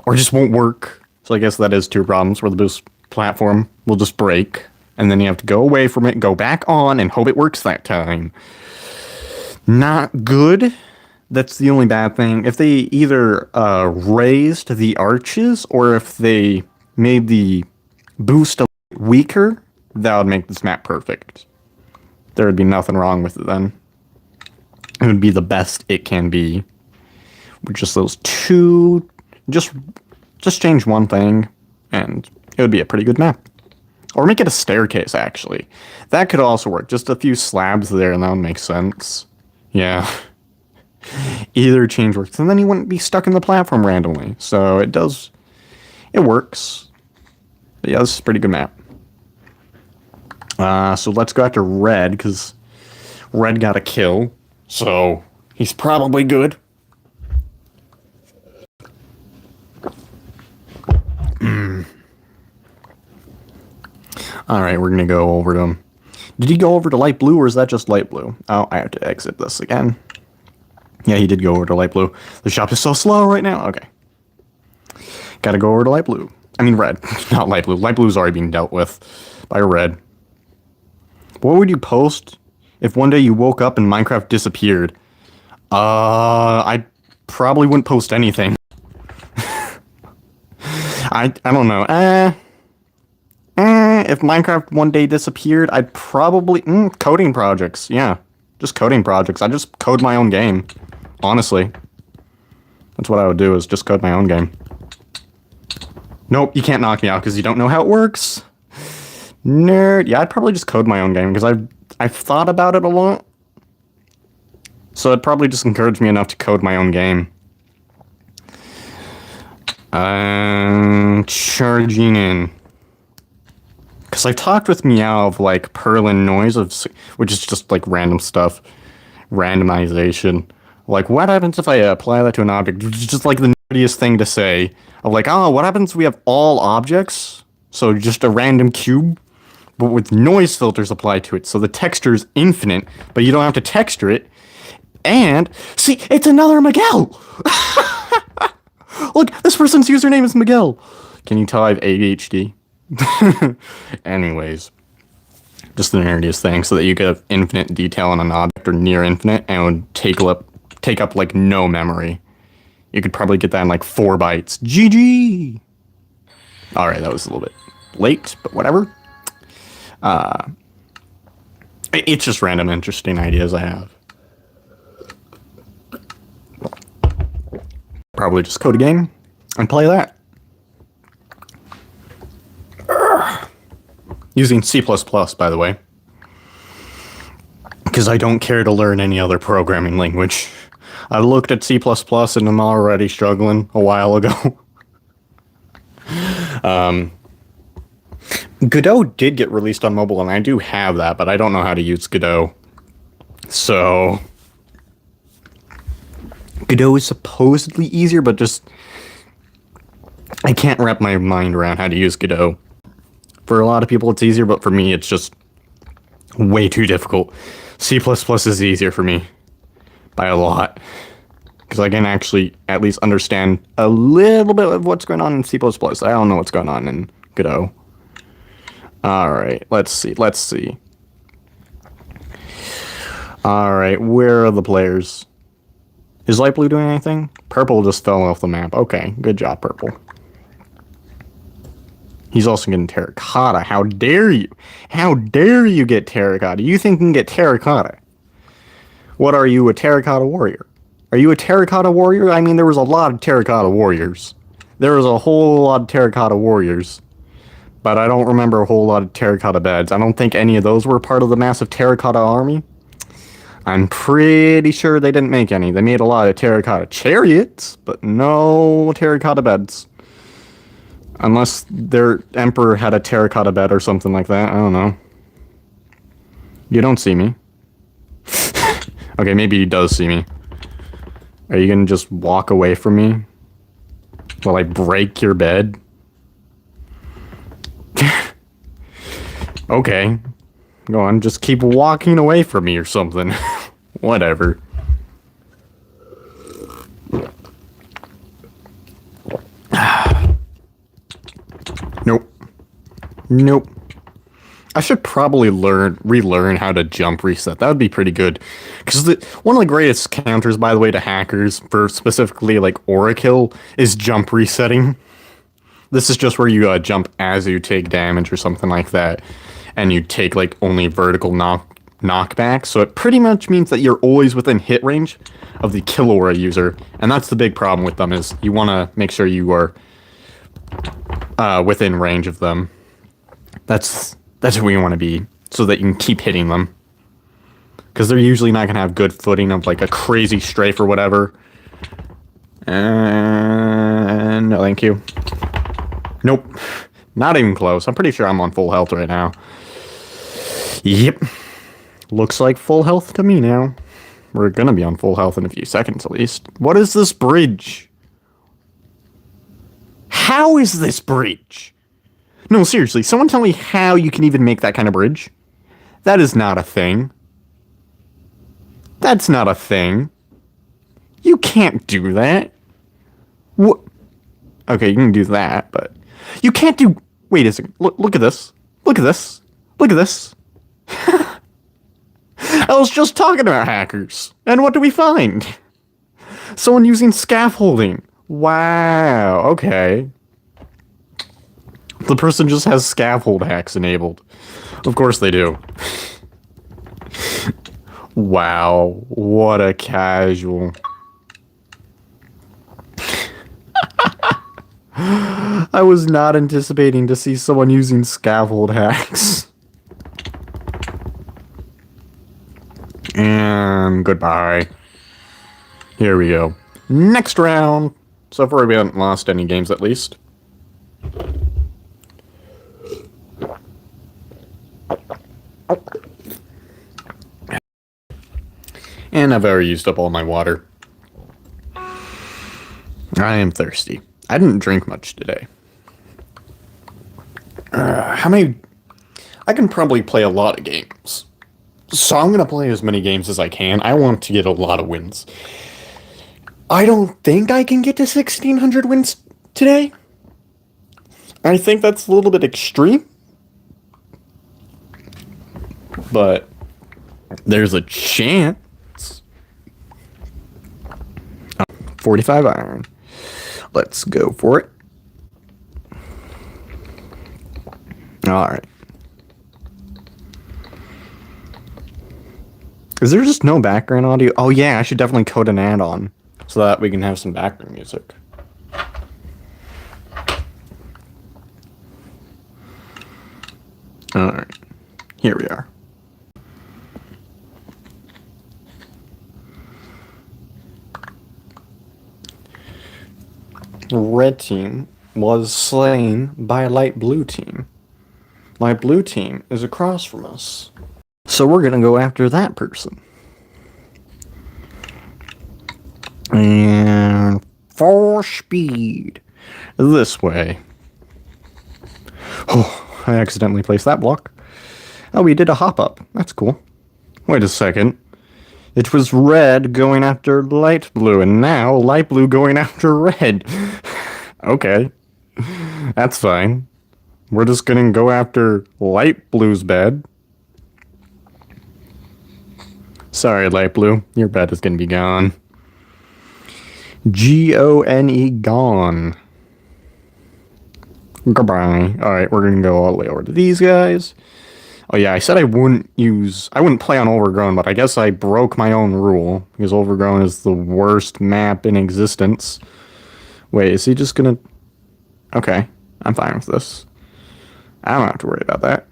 or it just won't work. So I guess that is two problems, where the boost platform will just break, and then you have to go away from it, go back on, and hope it works that time. Not good. That's the only bad thing. If they either raised the arches, or if they made the boost a little weaker, that would make this map perfect. There would be nothing wrong with it then. It would be the best it can be. With just those two, just change one thing, and it would be a pretty good map. Or make it a staircase, actually. That could also work. Just a few slabs there, and that would make sense. Yeah. Either change works, and then you wouldn't be stuck in the platform randomly. So it does, it works. But yeah, this is a pretty good map. So let's go after red, because red got a kill. So he's probably good. Alright, we're gonna go over to him. Did he go over to light blue, or is that just light blue? Oh, I have to exit this again. Yeah, he did go over to light blue. The shop is so slow right now. Okay. Gotta go over to light blue. I mean red, not light blue. Light blue's already being dealt with by red. What would you post if one day you woke up and Minecraft disappeared? I probably wouldn't post anything. I don't know. If Minecraft one day disappeared, I'd probably coding projects. Yeah, just coding projects. I just code my own game. Honestly, that's what I would do. Is just code my own game. Nope, you can't knock me out because you don't know how it works. Nerd. Yeah, I'd probably just code my own game because I've thought about it a lot. So it'd probably just encourage me enough to code my own game. Charging in. Because I've talked with Meow of like Perlin noise, which is just like random stuff. Randomization. Like, what happens if I apply that to an object? It's just like the nerdiest thing to say. Of like, oh, what happens if we have all objects? So just a random cube, but with noise filters applied to it. So the texture is infinite, but you don't have to texture it. And, see, it's another Miguel! Look, this person's username is Miguel. Can you tell I have ADHD? Anyways, just the nerdiest thing, so that you could have infinite detail on an object, or near infinite, and it would take up like no memory. You could probably get that in like 4 bytes. GG! Alright, that was a little bit late, but whatever. It's just random interesting ideas I have. Probably just code a game and play that. Using C++, by the way. Because I don't care to learn any other programming language. I looked at C++ and I'm already struggling a while ago. Godot did get released on mobile, and I do have that, but I don't know how to use Godot. So Godot is supposedly easier, but just I can't wrap my mind around how to use Godot. For a lot of people, it's easier, but for me, it's just way too difficult. C++ is easier for me by a lot, because I can actually at least understand a little bit of what's going on in C++. I don't know what's going on in Godot. Alright, let's see. Alright, where are the players? Is light blue doing anything? Purple just fell off the map. Okay, good job, purple. He's also getting terracotta. How dare you? How dare you get terracotta? You think you can get terracotta? What are you, a terracotta warrior? Are you a terracotta warrior? I mean, there was a lot of terracotta warriors. There was a whole lot of terracotta warriors. But I don't remember a whole lot of terracotta beds. I don't think any of those were part of the massive terracotta army. I'm pretty sure they didn't make any. They made a lot of terracotta chariots, but no terracotta beds. Unless their emperor had a terracotta bed or something like that. I don't know. You don't see me. Okay, maybe he does see me. Are you gonna just walk away from me while I break your bed? Okay. Go on, just keep walking away from me or something. Whatever. Nope. Nope. I should probably relearn how to jump reset. That would be pretty good. Because one of the greatest counters, by the way, to hackers, for specifically like Oracle, is jump resetting. This is just where you jump as you take damage or something like that. And you take like only vertical knockback. So it pretty much means that you're always within hit range of the Killora user. And that's the big problem with them, is you want to make sure you are within range of them. That's who you want to be, so that you can keep hitting them. Because they're usually not going to have good footing of like a crazy strafe or whatever. And no thank you. Nope. Not even close. I'm pretty sure I'm on full health right now. Yep. Looks like full health to me now. We're going to be on full health in a few seconds at least. What is this bridge? How is this bridge? No, seriously, someone tell me how you can even make that kind of bridge. That is not a thing. That's not a thing. You can't do that. What? Okay, you can do that, but you can't do... Wait a second. Look at this. Look at this. Look at this. I was just talking about hackers. And what do we find? Someone using scaffolding. Wow, okay. The person just has scaffold hacks enabled. Of course they do. Wow, what a casual. I was not anticipating to see someone using scaffold hacks. And goodbye. Here we go. Next round. So far we haven't lost any games at least. And I've already used up all my water. I am thirsty. I didn't drink much today. How many... I can probably play a lot of games. So I'm going to play as many games as I can. I want to get a lot of wins. I don't think I can get to 1,600 wins today. I think that's a little bit extreme. But there's a chance. 45 iron. Let's go for it. Alright. Is there just no background audio? Oh yeah, I should definitely code an add-on so that we can have some background music. Alright. Here we are. Red team was slain by light blue team. Light blue team is across from us. So we're gonna go after that person. And for speed. This way. Oh, I accidentally placed that block. Oh, we did a hop up. That's cool. Wait a second. It was red going after light blue, and now light blue going after red. Okay. That's fine. We're just gonna go after light blue's bed. Sorry, light blue. Your bed is gonna be gone. G-O-N-E, gone. Goodbye. Alright, we're gonna go all the way over to these guys. Oh yeah, I said I wouldn't play on Overgrown, but I guess I broke my own rule, because Overgrown is the worst map in existence. Wait, is he just gonna... Okay, I'm fine with this. I don't have to worry about that.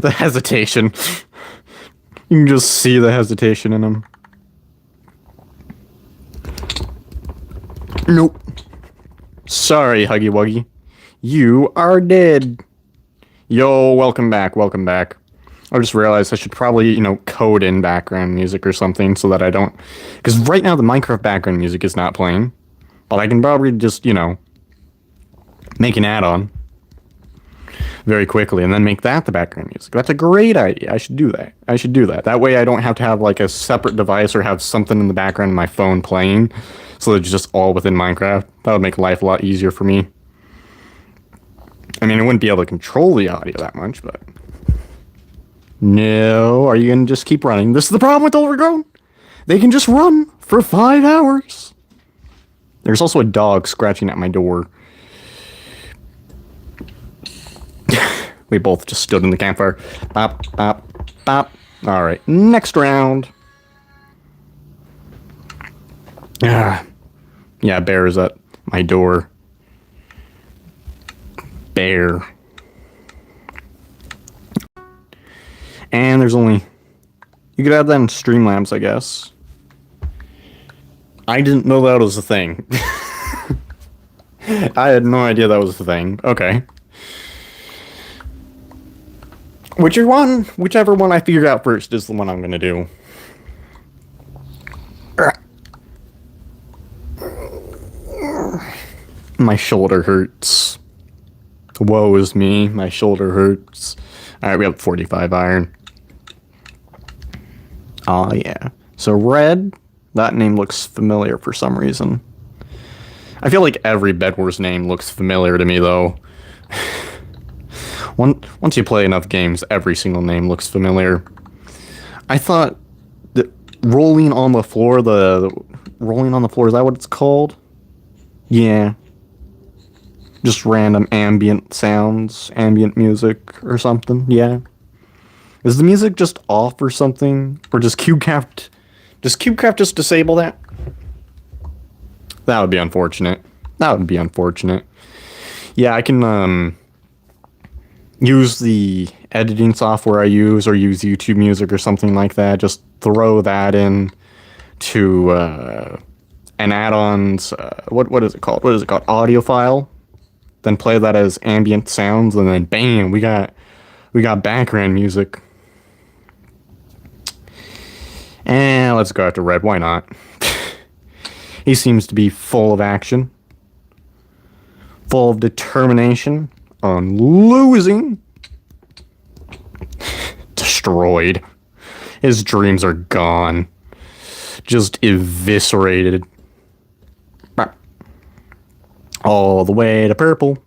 The hesitation. You can just see the hesitation in him. Nope. Sorry, Huggy Wuggy. You are dead. Yo, welcome back, welcome back. I just realized I should probably, code in background music or something so that I don't... Because right now the Minecraft background music is not playing. But I can probably just, make an add-on very quickly and then make that the background music. That's a great idea. I should do that. I should do that. That way I don't have to have, like, a separate device or have something in the background of my phone playing. So it's just all within Minecraft. That would make life a lot easier for me. I mean, I wouldn't be able to control the audio that much, but... No, are you gonna just keep running? This is the problem with Overgrown. They can just run for 5 hours. There's also a dog scratching at my door. We both just stood in the campfire. Bop, bop, bop. Alright, next round. Yeah, bear is at my door. Bear. And there's only... You could add that in Streamlabs, I guess. I didn't know that was a thing. I had no idea that was a thing. Okay. Whichever one I figure out first is the one I'm gonna do. My shoulder hurts. Woe is me, my shoulder hurts. Alright, we have 45 iron. Oh yeah. So red, that name looks familiar for some reason. I feel like every Bedwars name looks familiar to me though. Once you play enough games, every single name looks familiar. I thought that rolling on the floor, rolling on the floor. Is that what it's called? Yeah. Just random ambient sounds, ambient music or something. Yeah. Is the music just off or something? Or does CubeCraft just disable that? That would be unfortunate. That would be unfortunate. Yeah, I can use the editing software I use or use YouTube Music or something like that. Just throw that in to an add-on's what is it called? What is it called? Audio file. Then play that as ambient sounds, and then bam, we got background music. And let's go after Red. Why not? He seems to be full of action, full of determination on losing. Destroyed. His dreams are gone. Just eviscerated. All the way to purple.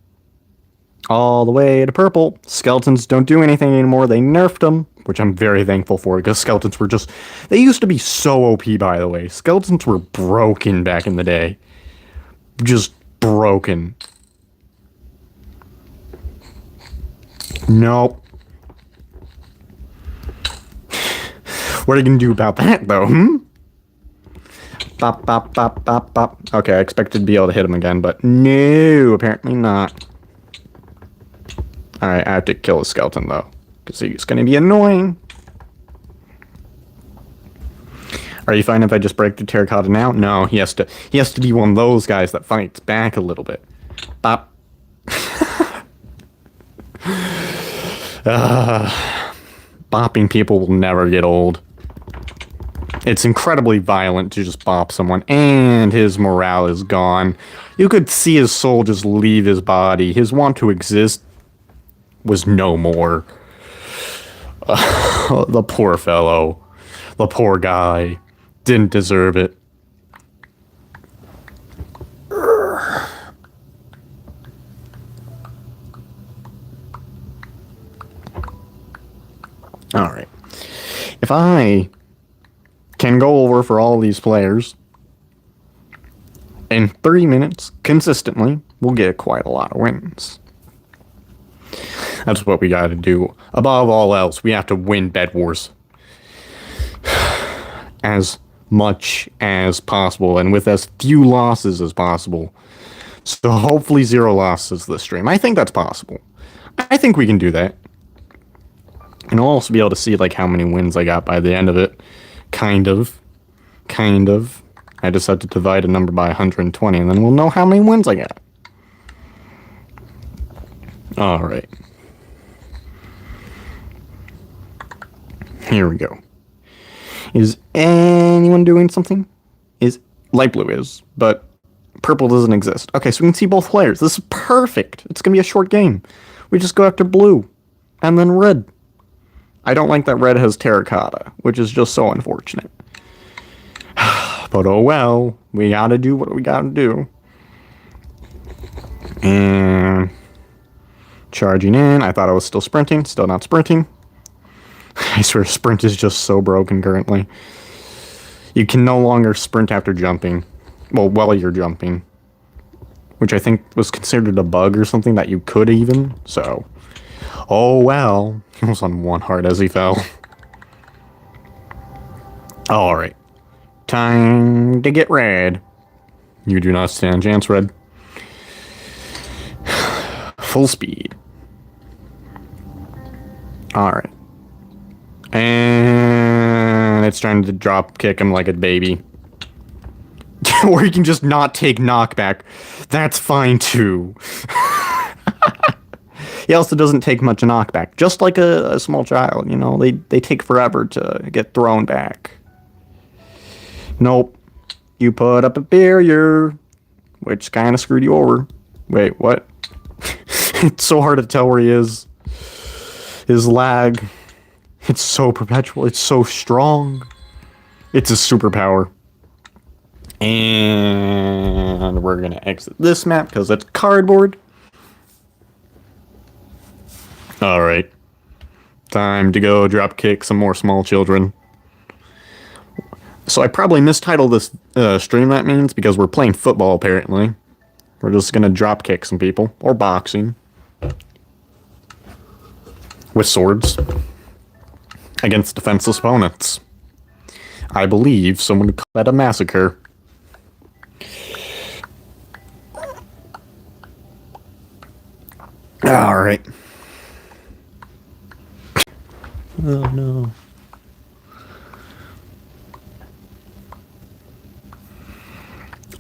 All the way to purple. Skeletons don't do anything anymore. They nerfed them, which I'm very thankful for, because skeletons were just... They used to be so OP, by the way. Skeletons were broken back in the day. Just broken. Nope. What are you gonna do about that, though, Bop, bop, bop, bop, bop. Okay, I expected to be able to hit him again, but no, apparently not. Alright, I have to kill the skeleton, though, because he's gonna be annoying. Are you fine if I just break the terracotta now? No, he has to be one of those guys that fights back a little bit. Bop. Bopping people will never get old. It's incredibly violent to just bop someone, and his morale is gone. You could see his soul just leave his body. His want to exist was no more. The poor fellow. The poor guy. Didn't deserve it. Alright. If I can go over for all these players in 30 minutes consistently, we'll get quite a lot of wins. That's what we gotta do. Above all else, we have to win Bedwars as much as possible and with as few losses as possible. So hopefully 0 losses this stream. I think that's possible. I think we can do that. And I'll also be able to see like how many wins I got by the end of it. Kind of. I just had to divide a number by 120, and then we'll know how many wins I got. Alright. Here we go. Is anyone doing something? Light blue is, but purple doesn't exist. Okay, so we can see both players. This is perfect. It's going to be a short game. We just go after blue, and then red. I don't like that red has terracotta, which is just so unfortunate. But oh well, we gotta do what we gotta do. And charging in. I thought I was still sprinting. Still not sprinting. I swear sprint is just so broken currently. You can no longer sprint after jumping. Well, while you're jumping. Which I think was considered a bug or something that you could even. So... Oh well, he was on 1 heart as he fell. Alright. Time to get red. You do not stand a chance, red. Full speed. Alright. And it's trying to drop kick him like a baby. Or you can just not take knockback. That's fine too. He also doesn't take much knockback. Just like a small child, you know. They take forever to get thrown back. Nope. You put up a barrier, which kind of screwed you over. Wait, what? It's so hard to tell where he is. His lag. It's so perpetual. It's so strong. It's a superpower. And we're going to exit this map because it's cardboard. Alright. Time to go drop kick some more small children. So I probably mistitled this stream, that means, because we're playing football, apparently. We're just gonna drop kick some people. Or boxing. With swords. Against defenseless opponents. I believe someone would call that a massacre. Alright. Oh no.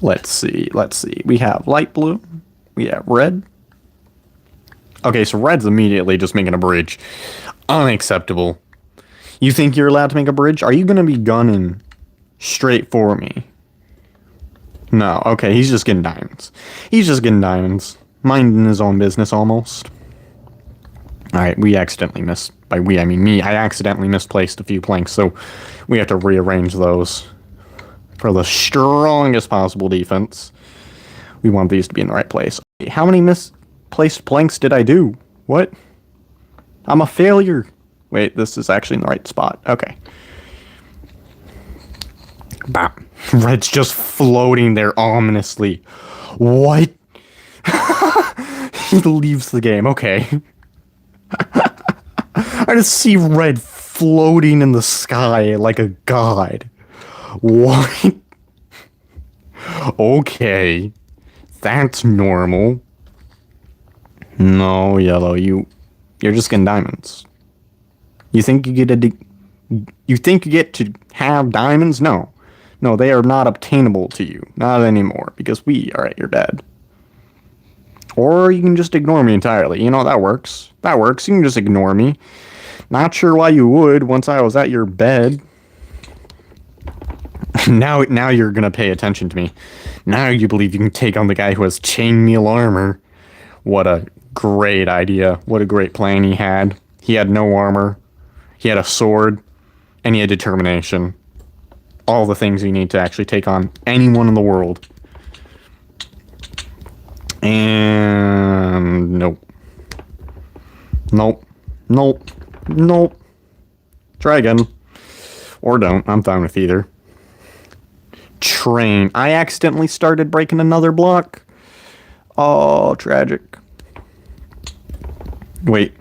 Let's see. We have light blue. We have red. Okay, so red's immediately just making a bridge. Unacceptable. You think you're allowed to make a bridge? Are you gonna be gunning straight for me? No. Okay, he's just getting diamonds. Minding his own business, almost. Alright, we accidentally missed. By we, I mean me. I accidentally misplaced a few planks, so we have to rearrange those for the strongest possible defense. We want these to be in the right place. How many misplaced planks did I do? What? I'm a failure. Wait, this is actually in the right spot. Okay. Bam. Red's just floating there ominously. What? He leaves the game. Okay. I just see red floating in the sky like a god. What? Okay. That's normal. No, yellow, you're just getting diamonds. You think you get to have diamonds? No. No, they are not obtainable to you. Not anymore, because we are at your bed. Or you can just ignore me entirely. You know, that works. That works. You can just ignore me. Not sure why you would once I was at your bed. Now you're gonna pay attention to me. Now you believe you can take on the guy who has chainmail armor. What a great idea. What a great plan he had. He had no armor. He had a sword. And he had determination. All the things you need to actually take on anyone in the world. And nope. Nope. Try again. Or don't. I'm fine with either. Train. I accidentally started breaking another block. Oh, tragic. Wait.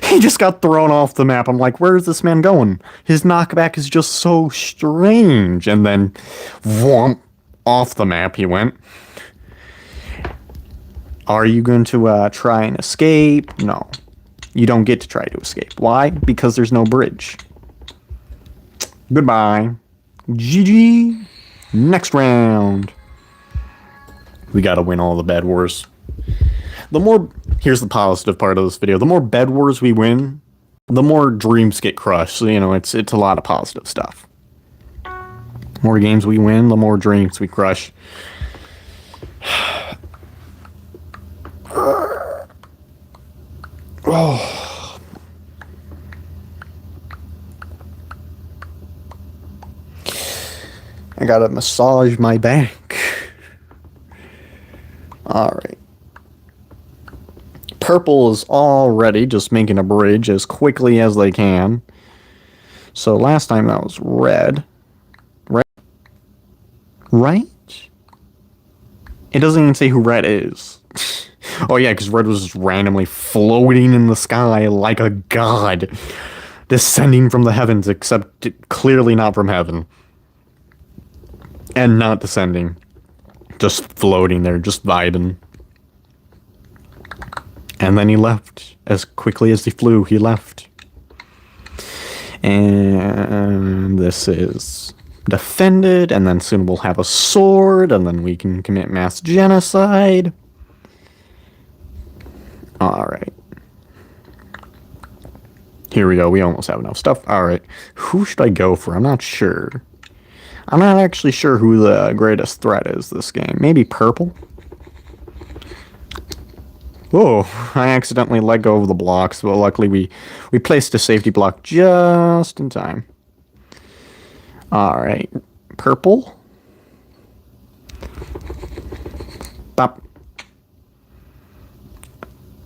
He just got thrown off the map. I'm like, where is this man going? His knockback is just so strange. And then, whomp, off the map he went. Are you going to try and escape? No. You don't get to try to escape. Why? Because there's no bridge. Goodbye. GG. Next round. We gotta win all the Bedwars. Here's the positive part of this video. The more Bedwars we win, the more dreams get crushed. So, you know, it's a lot of positive stuff. The more games we win, the more dreams we crush. Oh. I gotta massage my back. Alright. Purple is already just making a bridge as quickly as they can. So last time that was red. Right? It doesn't even say who red is. Oh yeah, because red was just randomly floating in the sky like a god. Descending from the heavens, except clearly not from heaven. And not descending. Just floating there, just vibing. And then he left. As quickly as he flew, he left. And this is defended, and then soon we'll have a sword, and then we can commit mass genocide. Alright. Here we go, we almost have enough stuff. Alright, who should I go for? I'm not sure. I'm not actually sure who the greatest threat is this game. Maybe purple? Whoa, I accidentally let go of the blocks, but luckily we placed a safety block just in time. Alright, purple. Stop.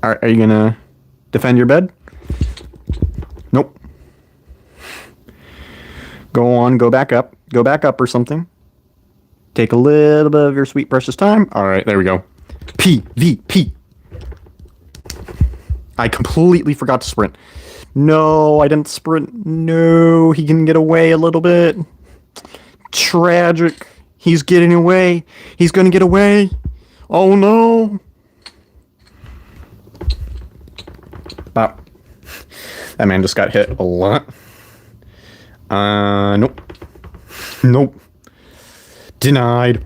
Are you gonna defend your bed? Nope. Go on, go back up. Go back up or something. Take a little bit of your sweet precious time. Alright, there we go. PvP. I completely forgot to sprint. No, I didn't sprint. No, he can get away a little bit. Tragic. He's getting away. He's gonna get away. Oh no. Wow. That man just got hit a lot. Nope. Nope. Denied.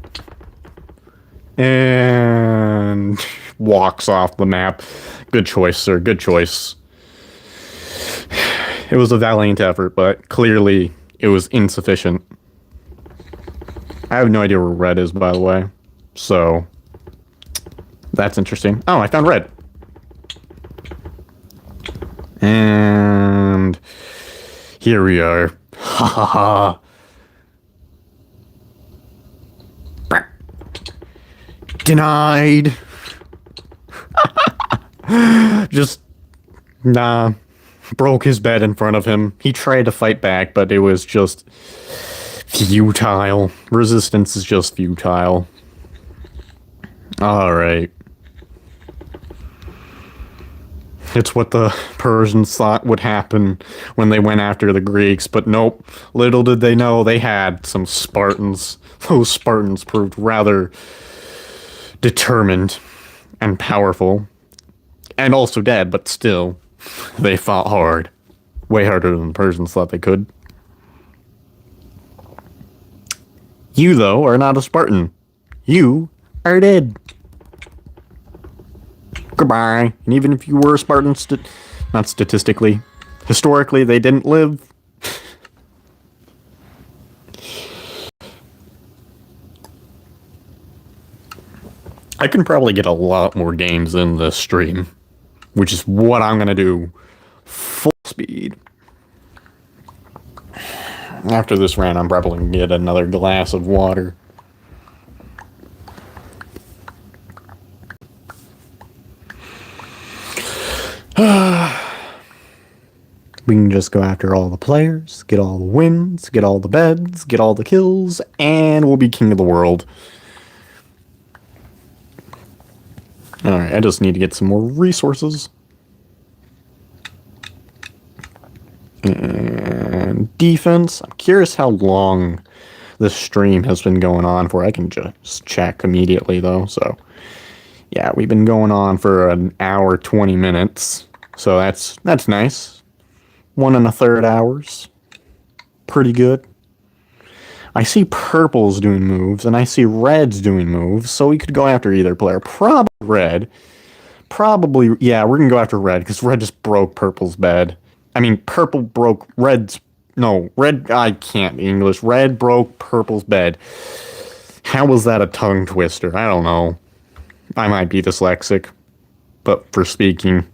And walks off the map. Good choice, sir. Good choice. It was a valiant effort, but clearly it was insufficient. I have no idea where red is, by the way. So, that's interesting. Oh, I found red. And here we are. Ha ha ha. Denied. Just, nah. Broke his bed in front of him. He tried to fight back, but it was just futile. Resistance is just futile. Alright. It's what the Persians thought would happen when they went after the Greeks, but nope. Little did they know they had some Spartans. Those Spartans proved rather determined and powerful. And also dead, but still, they fought hard. Way harder than the Persians thought they could. You, though, are not a Spartan. You are dead. Goodbye. And even if you were a Spartan, not statistically, historically, they didn't live. I can probably get a lot more games in this stream, which is what I'm going to do full speed. After this round, I'm probably going to get another glass of water. We can just go after all the players, get all the wins, get all the beds, get all the kills, and we'll be king of the world. Alright, I just need to get some more resources. And defense. I'm curious how long this stream has been going on for. I can just check immediately, though. So, yeah, we've been going on for an hour, 20 minutes. So that's nice. 1 1/3 hours. Pretty good. I see purples doing moves, and I see reds doing moves, so we could go after either player. Probably red. Probably, yeah, we're gonna go after red, because red just broke purple's bed. I mean, purple broke red's... No, red... I can't English. Red broke purple's bed. How was that a tongue twister? I don't know. I might be dyslexic, but for speaking...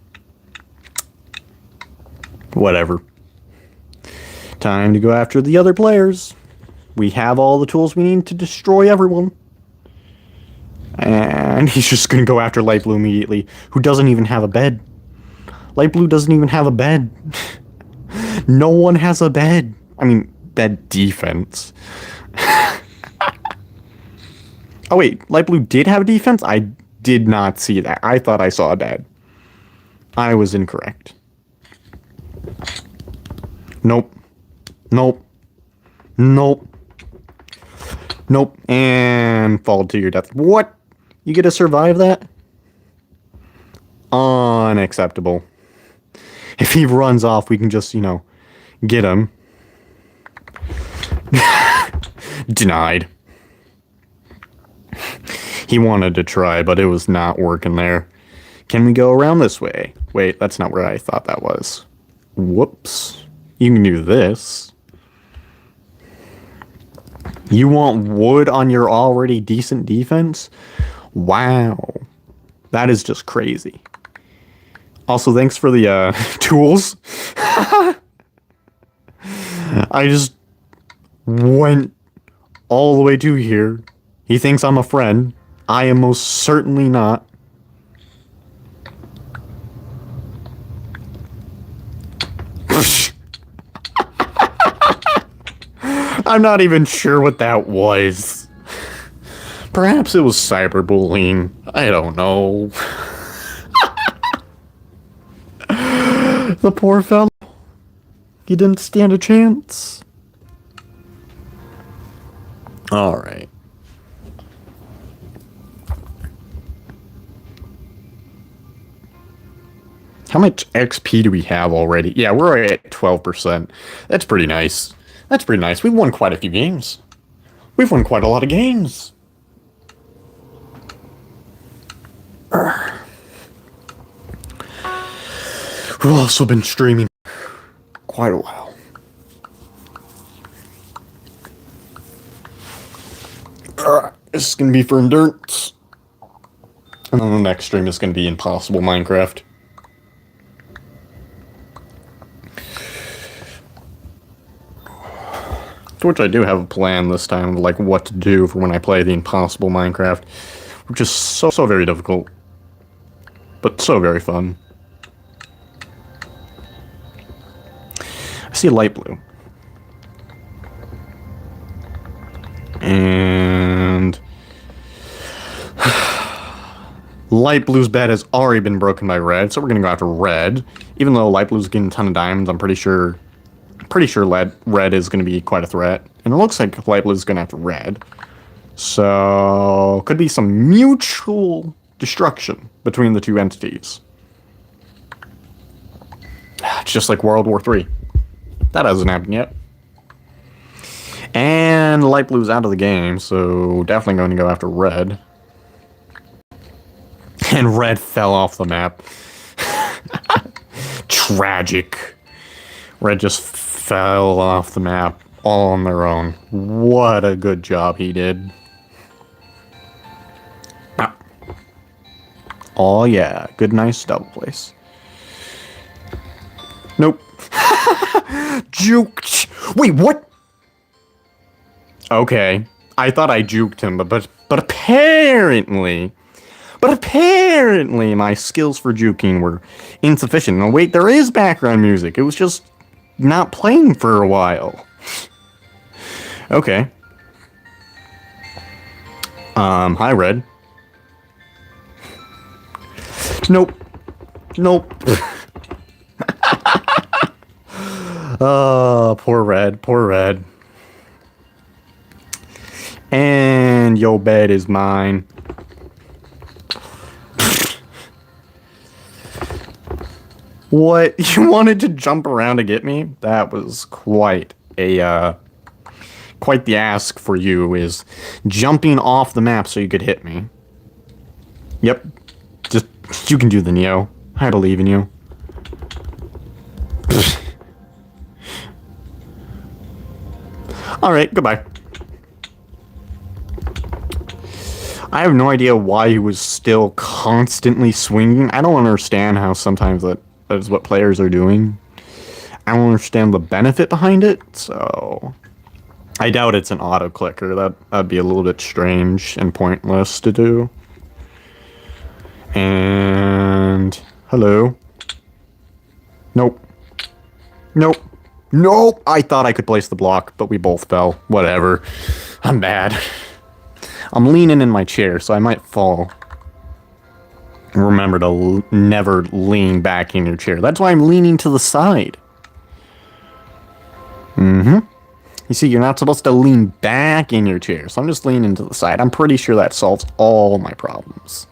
Whatever. Time to go after the other players. We have all the tools we need to destroy everyone. And he's just going to go after Light Blue immediately, who doesn't even have a bed. Light Blue doesn't even have a bed. No one has a bed. I mean, bed defense. Oh wait, Light Blue did have defense? I did not see that. I thought I saw a bed. I was incorrect. Nope. Nope. Nope. Nope. And fall to your death. What? You get to survive that? Unacceptable. If he runs off, we can just, you know, get him. Denied. He wanted to try, but it was not working there. Can we go around this way? Wait, that's not where I thought that was. Whoops. You can do this. You want wood on your already decent defense? Wow. That is just crazy. Also, thanks for the tools. I just went all the way to here. He thinks I'm a friend. I am most certainly not. I'm not even sure what that was. Perhaps it was cyberbullying. I don't know. The poor fellow. He didn't stand a chance. Alright. How much XP do we have already? Yeah, we're already at 12%. That's pretty nice. That's pretty nice. We've won quite a few games. We've won quite a lot of games. We've also been streaming quite a while. This is going to be for endurance. And then the next stream is going to be Impossible Minecraft. To which I do have a plan this time of like what to do for when I play the Impossible Minecraft. Which is so very difficult. But so very fun. I see light blue. And light blue's bed has already been broken by red, so we're gonna go after red. Even though light blue's getting a ton of diamonds, I'm pretty sure red is gonna be quite a threat. And it looks like light blue's gonna have to red. So could be some mutual destruction between the two entities. It's just like World War III. That hasn't happened yet. And light blue's out of the game, so definitely going to go after red. And red fell off the map. Tragic. Red just fell off the map all on their own. What a good job he did. Oh yeah, good nice double place. Nope. Juked. Wait, what? Okay, I thought I juked him, but apparently my skills for juking were insufficient. No, wait, there is background music. It was just not playing for a while. Okay. Hi, Red. Nope. Nope. Oh, poor Red. Poor Red. And your bed is mine. What? You wanted to jump around to get me? That was quite a, quite the ask for you, is jumping off the map so you could hit me. Yep. Just, you can do the Neo. I believe in you. Alright, goodbye. I have no idea why he was still constantly swinging. I don't understand how sometimes that is what players are doing. I don't understand the benefit behind it, so I doubt it's an auto clicker. That'd be a little bit strange and pointless to do. And hello. Nope. Nope. Nope. I thought I could place the block, but we both fell. Whatever. I'm bad. I'm leaning in my chair, so I might fall. Remember to never lean back in your chair. That's why I'm leaning to the side. You see, you're not supposed to lean back in your chair, so I'm just leaning to the side. I'm pretty sure that solves all my problems.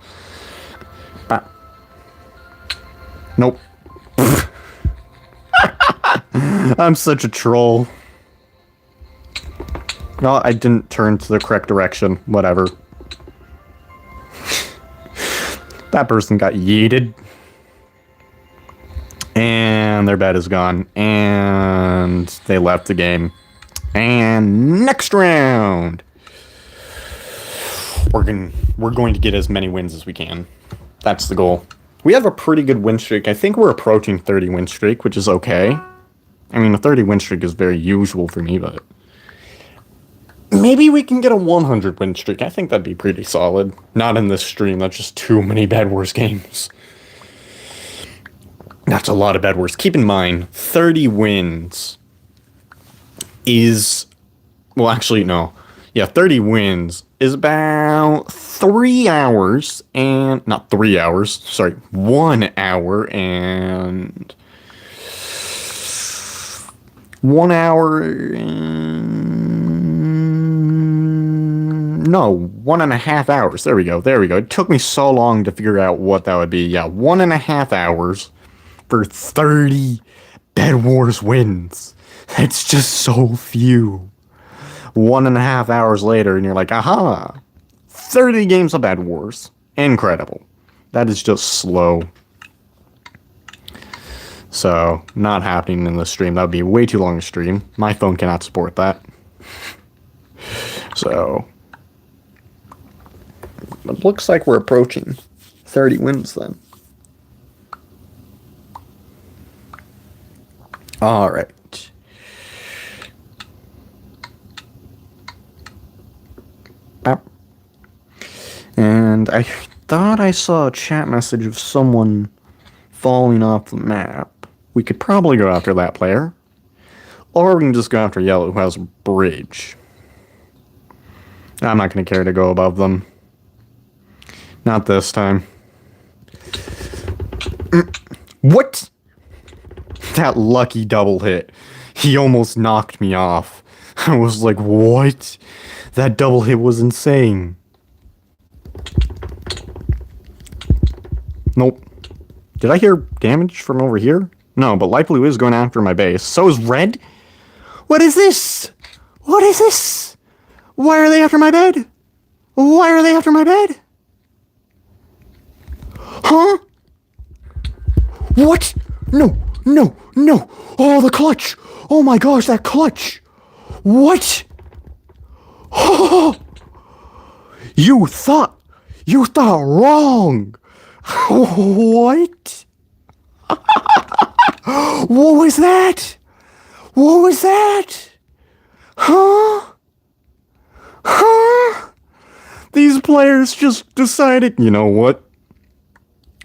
Nope. I'm such a troll. No, I didn't turn to the correct direction. Whatever. That person got yeeted. And their bed is gone. And they left the game. And next round! We're going to get as many wins as we can. That's the goal. We have a pretty good win streak. I think we're approaching 30 win streak, which is okay. I mean, a 30 win streak is very usual for me, but maybe we can get a 100 win streak. I think that'd be pretty solid. Not in this stream. That's just too many Bedwars games. That's a lot of Bedwars. Keep in mind, 30 wins is Well, actually, no. Yeah, 30 wins is about 3 hours and not 3 hours, sorry, 1 hour and 1 hour and no, 1.5 hours. There we go. There we go. It took me so long to figure out what that would be. Yeah, 1.5 hours for 30 Bedwars wins. That's just so few. 1.5 hours later, and you're like, aha, 30 games of Bedwars. Incredible. That is just slow. So, not happening in the stream. That would be way too long a stream. My phone cannot support that. So, it looks like we're approaching 30 wins then. All right. And I thought I saw a chat message of someone falling off the map. We could probably go after that player. Or we can just go after Yellow, who has a bridge. I'm not going to care to go above them. Not this time. What? That lucky double hit. He almost knocked me off. I was like, what? That double hit was insane. Nope. Did I hear damage from over here? No, but light blue is going after my base. So is red? What is this? What is this? Why are they after my bed? Why are they after my bed? Huh? What? No, no, no. Oh, the clutch. Oh my gosh, that clutch. What? Oh, you thought wrong. What? What was that? What was that? Huh? Huh? These players just decided, you know what?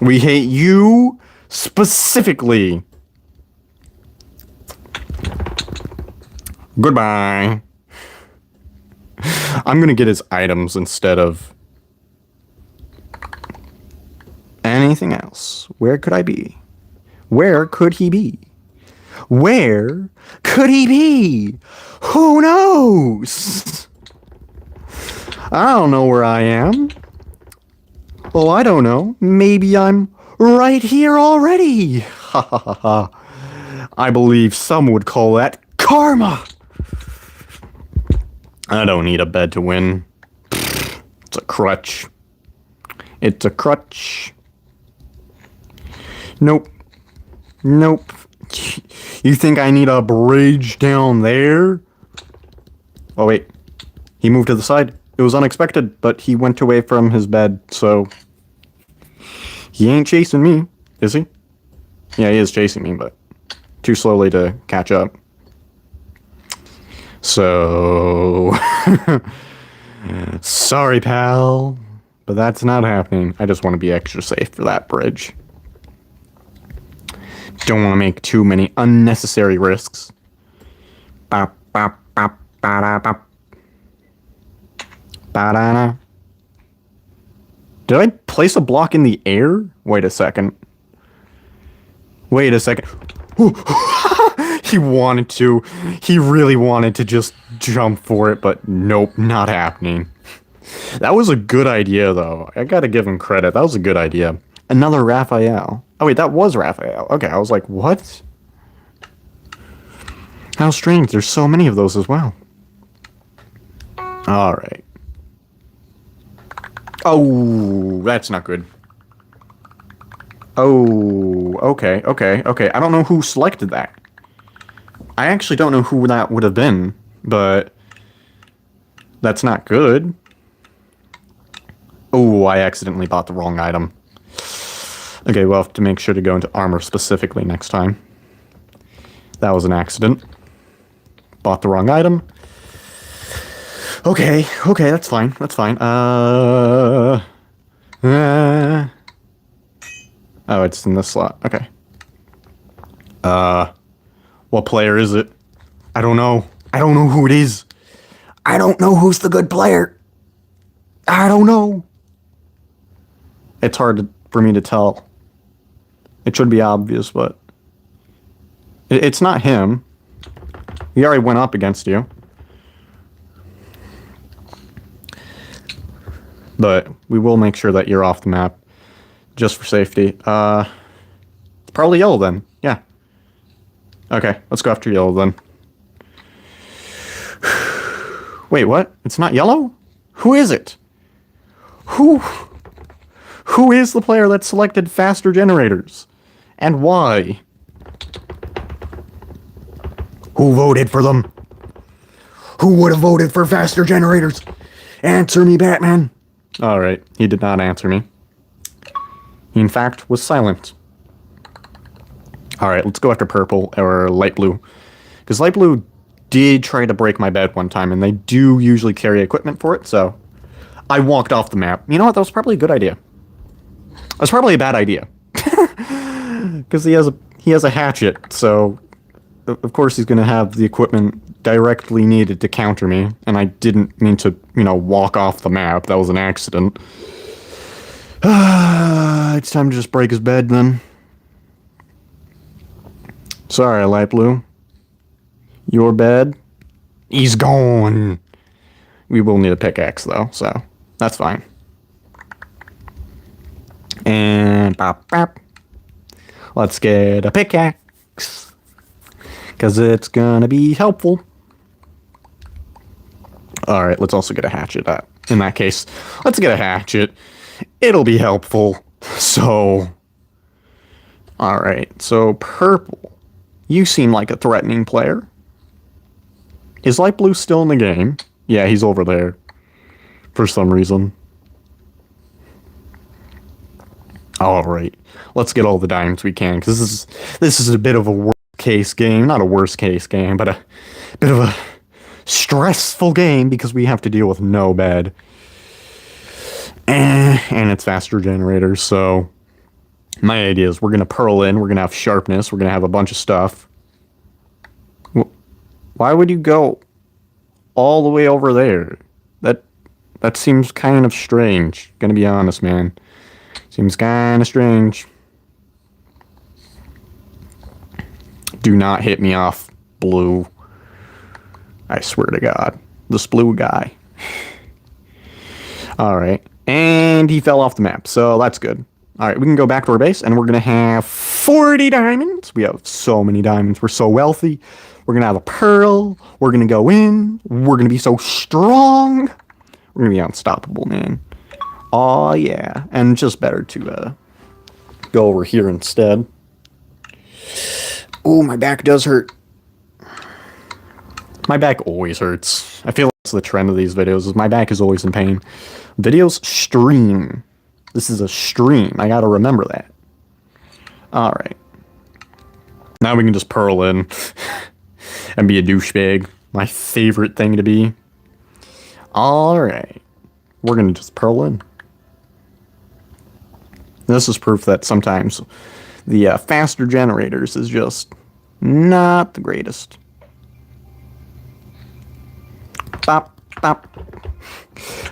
We hate you specifically. Goodbye. I'm gonna get his items instead of anything else. Where could I be? Where could he be? Where could he be? Who knows? I don't know where I am. Oh, I don't know. Maybe I'm right here already. Ha ha ha ha. I believe some would call that karma. I don't need a bed to win. It's a crutch. It's a crutch. Nope. Nope. You think I need a bridge down there? Oh, wait. He moved to the side. It was unexpected, but he went away from his bed, so... He ain't chasing me, is he? Yeah, he is chasing me, but too slowly to catch up. So... Sorry, pal. But that's not happening. I just want to be extra safe for that bridge. Don't want to make too many unnecessary risks. Bop, bop, bop, ba-da, bop. Ba-da-da. Did I place a block in the air? Wait a second. Wait a second. He wanted to. He really wanted to just jump for it, but nope, not happening. That was a good idea, though. I gotta give him credit. That was a good idea. Another Raphael. Oh, wait, that was Raphael. Okay, I was like, what? How strange. There's so many of those as well. Alright. Oh, that's not good. Oh, okay, okay, okay. I don't know who selected that. I actually don't know who that would have been, but that's not good. Oh, I accidentally bought the wrong item. Okay, we'll have to make sure to go into armor specifically next time. That was an accident. Bought the wrong item. Okay, okay, that's fine, that's fine. Oh, it's in this slot. Okay. What player is it? I don't know. I don't know who it is. I don't know who's the good player. I don't know. It's hard for me to tell. It should be obvious, but it's not him. He already went up against you. But we will make sure that you're off the map, just for safety. Probably yellow then. Yeah. Okay, let's go after yellow then. Wait, what? It's not yellow? Who is it? Who is the player that selected faster generators? And why? Who voted for them? Who would have voted for faster generators? Answer me, Batman. Alright, he did not answer me. He, in fact, was silent. Alright, let's go after purple, or light blue. Because light blue did try to break my bed one time, and they do usually carry equipment for it, so I walked off the map. You know what, that was probably a good idea. That was probably a bad idea. Because he has a hatchet, so of course he's going to have the equipment directly needed to counter me, and I didn't mean to, walk off the map. That was an accident. It's time to just break his bed then. Sorry, light blue. Your bed? He's gone. We will need a pickaxe though, so that's fine. And bop bop. Let's get a pickaxe. Because it's gonna be helpful. Alright, let's also get a hatchet. In that case, let's get a hatchet. It'll be helpful. So, alright, so purple. You seem like a threatening player. Is light blue still in the game? Yeah, he's over there. For some reason. Alright, let's get all the diamonds we can, because this is a bit of a worst case game. Not a worst case game, but a bit of a stressful game, because we have to deal with no bed. And it's faster generators, so my idea is we're going to pearl in, we're going to have sharpness, we're going to have a bunch of stuff. Why would you go all the way over there? That seems kind of strange, gonna be honest, man. Seems kind of strange. Do not hit me off, blue. I swear to God. This blue guy. Alright. And he fell off the map, so that's good. Alright, we can go back to our base, and we're gonna have 40 diamonds. We have so many diamonds. We're so wealthy. We're gonna have a pearl. We're gonna go in. We're gonna be so strong. We're gonna be unstoppable, man. Oh yeah, and just better to go over here instead. Oh, my back does hurt. My back always hurts. I feel that's the trend of these videos, is my back is always in pain. Videos stream. This is a stream. I gotta remember that. Alright. Now we can just pearl in and be a douchebag. My favorite thing to be. Alright. We're gonna just pearl in. This is proof that sometimes the faster generators is just not the greatest. Bop, bop.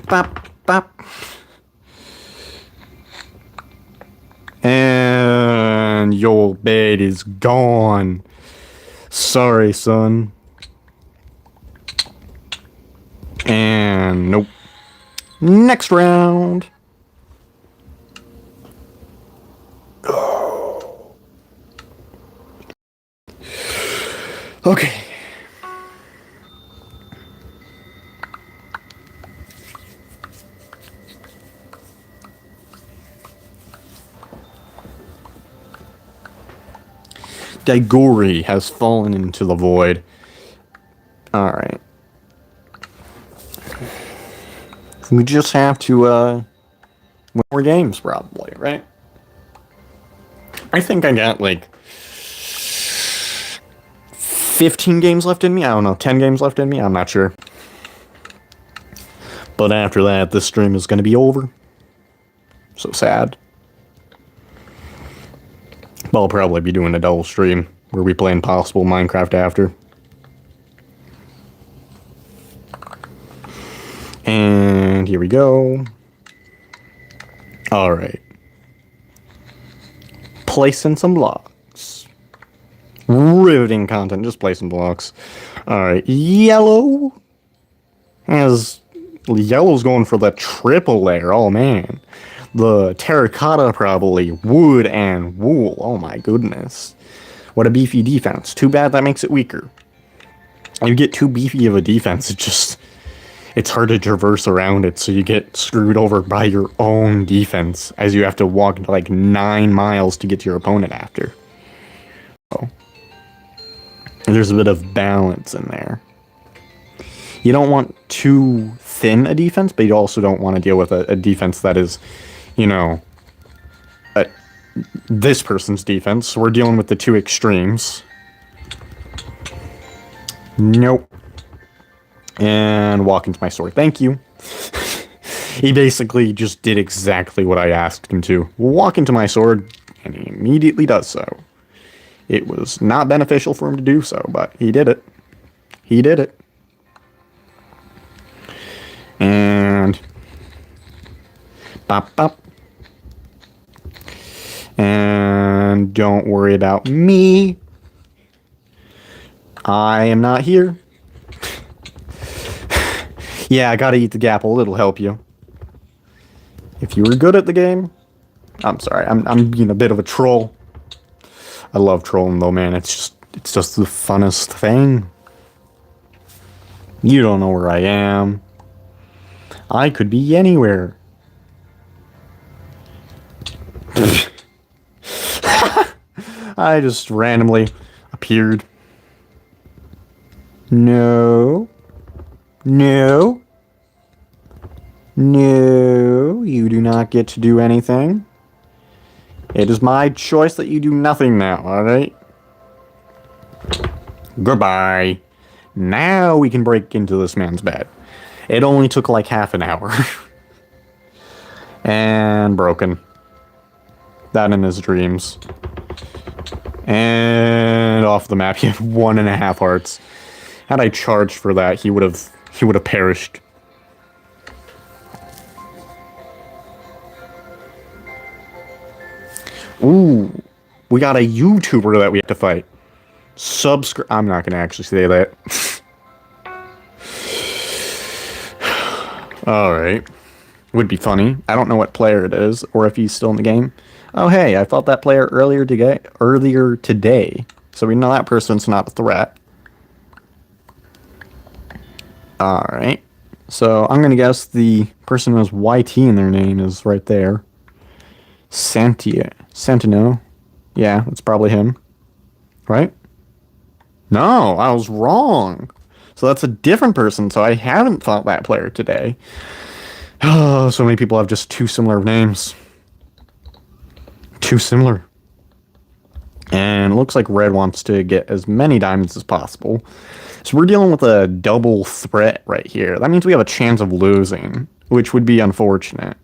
Bop, bop. And your bed is gone. Sorry, son. And nope. Next round. Okay. Daiguri has fallen into the void. Alright. We just have to, win more games, probably, right? I think I got, like, 15 games left in me? I don't know, 10 games left in me? I'm not sure. But after that, this stream is going to be over. So sad. But I'll probably be doing a double stream where we play Impossible Minecraft after. And here we go. Alright. Placing some blocks. Riveting content, just placing blocks. Alright, yellow. Yellow's going for the triple layer, oh man. The terracotta probably, wood and wool, oh my goodness. What a beefy defense. Too bad that makes it weaker. You get too beefy of a defense, it's hard to traverse around it, so you get screwed over by your own defense, as you have to walk like 9 miles to get to your opponent after. So, there's a bit of balance in there. You don't want too thin a defense, but you also don't want to deal with a defense that is, you know, this person's defense. So we're dealing with the two extremes. Nope. And walk into my sword. Thank you. He basically just did exactly what I asked him to. Walk into my sword, and he immediately does so. It was not beneficial for him to do so, but he did it. He did it. And... bop, bop. And don't worry about me. I am not here. Yeah, I gotta eat the gapple. It'll help you. If you were good at the game... I'm sorry, I'm being a bit of a troll. I love trolling though, man. It's just the funnest thing. You don't know where I am. I could be anywhere. I just randomly appeared. No. No. No, you do not get to do anything. It is my choice that you do nothing now, alright? Goodbye. Now we can break into this man's bed. It only took like half an hour. And broken. That in his dreams. And off the map, he had 1.5 hearts. Had I charged for that, he would have perished. Ooh, we got a YouTuber that we have to fight. Subscribe. I'm not gonna actually say that. Alright. Would be funny. I don't know what player it is, or if he's still in the game. Oh hey, I fought that player earlier today. So we know that person's not a threat. Alright. So I'm gonna guess the person who has YT in their name is right there. Santino. Yeah, that's probably him. Right? No, I was wrong. So that's a different person, so I haven't fought that player today. Oh, so many people have just two similar names. Too similar. And it looks like Red wants to get as many diamonds as possible. So we're dealing with a double threat right here. That means we have a chance of losing, which would be unfortunate,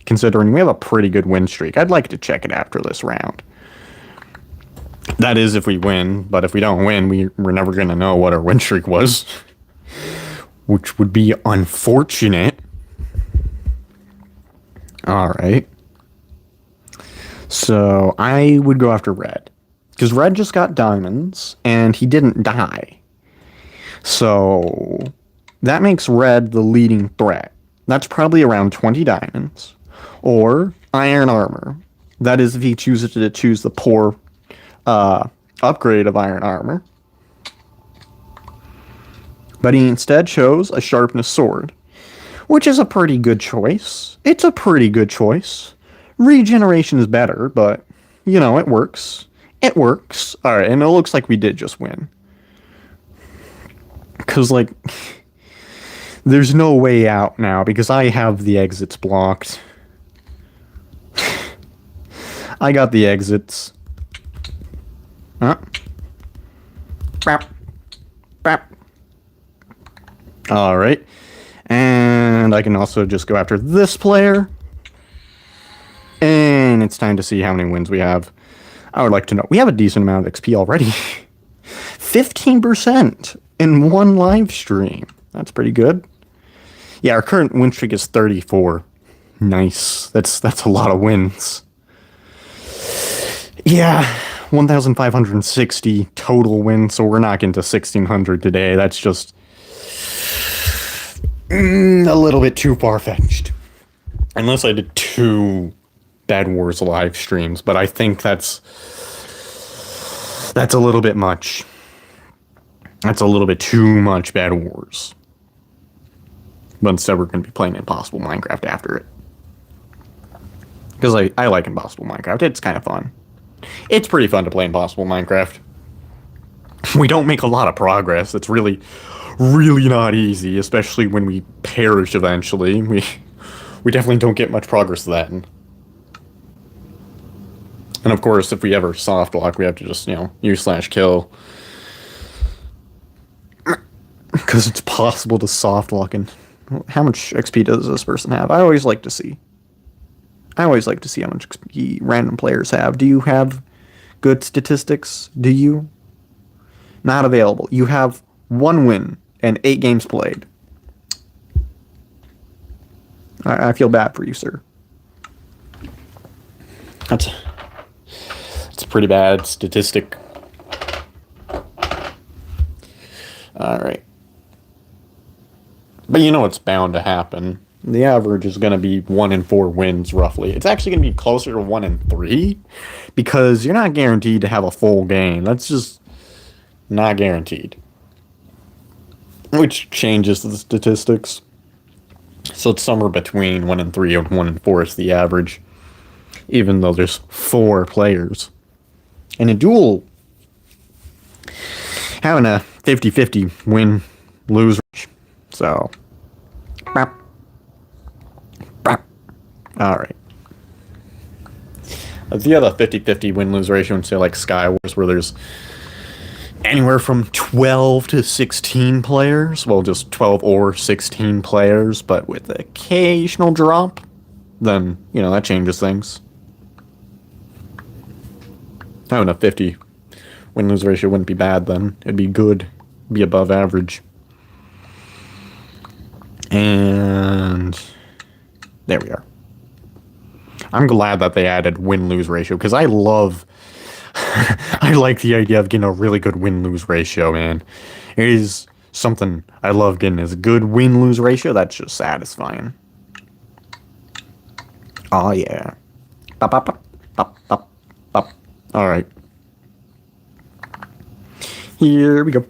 considering we have a pretty good win streak. I'd like to check it after this round. That is if we win, but if we don't win, we're never going to know what our win streak was, which would be unfortunate. Alright. So I would go after Red, because Red just got diamonds, and he didn't die. So that makes Red the leading threat. That's probably around 20 diamonds. Or iron armor. That is if he chooses to choose the poor upgrade of iron armor. But he instead chose a sharpness sword, which is a pretty good choice. It's a pretty good choice. Regeneration is better, but, you know, it works. It works. Alright, and it looks like we did just win. Because, like, there's no way out now, because I have the exits blocked. I got the exits. Huh? Bap. Bap. Alright. And I can also just go after this player. And it's time to see how many wins we have. I would like to know. We have a decent amount of XP already. 15% in one live stream. That's pretty good. Yeah, our current win streak is 34. Nice. That's a lot of wins. Yeah, 1,560 total wins, so we're not getting to 1,600 today. That's just a little bit too far-fetched. Unless I did 2 Bedwars live streams, but I think that's a little bit much. That's a little bit too much Bedwars. But instead we're going to be playing Impossible Minecraft after it. Because I like Impossible Minecraft. It's kind of fun. It's pretty fun to play Impossible Minecraft. We don't make a lot of progress. It's really, really not easy, especially when we perish eventually. We definitely don't get much progress then. And of course, if we ever soft lock, we have to just, /kill. Because it's possible to soft lock. And how much XP does this person have? I always like to see how much XP random players have. Do you have good statistics? Do you? Not available. You have 1 win and 8 games played. I feel bad for you, sir. That's a pretty bad statistic. Alright. But you know it's bound to happen. The average is going to be 1 in 4 wins, roughly. It's actually going to be closer to 1 in 3, because you're not guaranteed to have a full game. That's just not guaranteed. Which changes the statistics. So it's somewhere between 1 in 3 and 1 in 4 is the average, even though there's 4 players. In a duel, having a 50-50 win-lose. So, alright. If you have a 50-50 win-lose ratio in, say, like Skywars, where there's anywhere from 12 to 16 players, well, just 12 or 16 players, but with occasional drop, then, that changes things. Having a 50 win-lose ratio wouldn't be bad then. It'd be good. It'd be above average. And there we are. I'm glad that they added win-lose ratio, because I like the idea of getting a really good win-lose ratio, man. It is something I love getting, is a good win-lose ratio. That's just satisfying. Oh, yeah. Bop, bop, bop, bop, bop, bop. Alright. Here we go.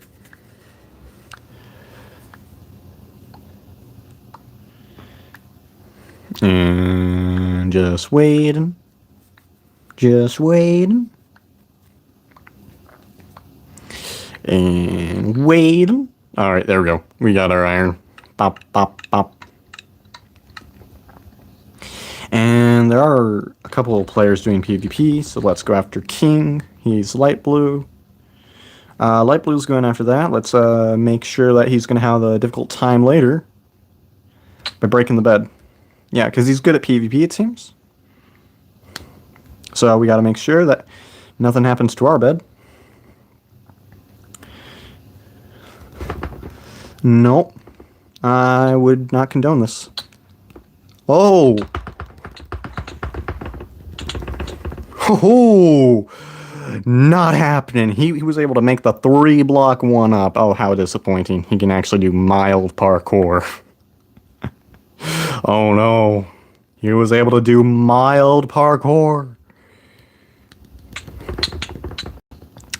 And just waiting. Just waiting. And waiting. Alright, there we go. We got our iron. Pop, pop, pop. And there are a couple of players doing PvP, so let's go after King. He's light blue. Light blue's going after that. Let's make sure that he's going to have a difficult time later by breaking the bed. Yeah, because he's good at PvP, it seems. So we got to make sure that nothing happens to our bed. Nope. I would not condone this. Oh! Oh! Not happening. He was able to make the 3-block 1-up. Oh, how disappointing. He can actually do mild parkour. Oh no. He was able to do mild parkour.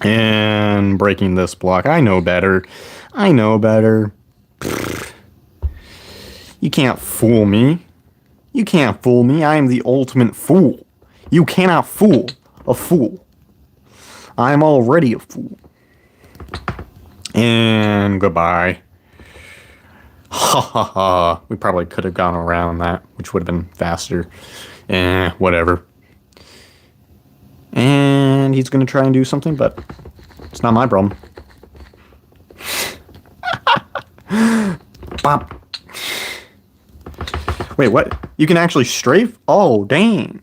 And breaking this block. I know better. I know better. Pfft. You can't fool me. You can't fool me. I am the ultimate fool. You cannot fool a fool. I am already a fool. And goodbye. Ha ha ha. We probably could have gone around that, which would have been faster. Whatever. And he's going to try and do something, but it's not my problem. Bop. Wait, what? You can actually strafe? Oh, dang.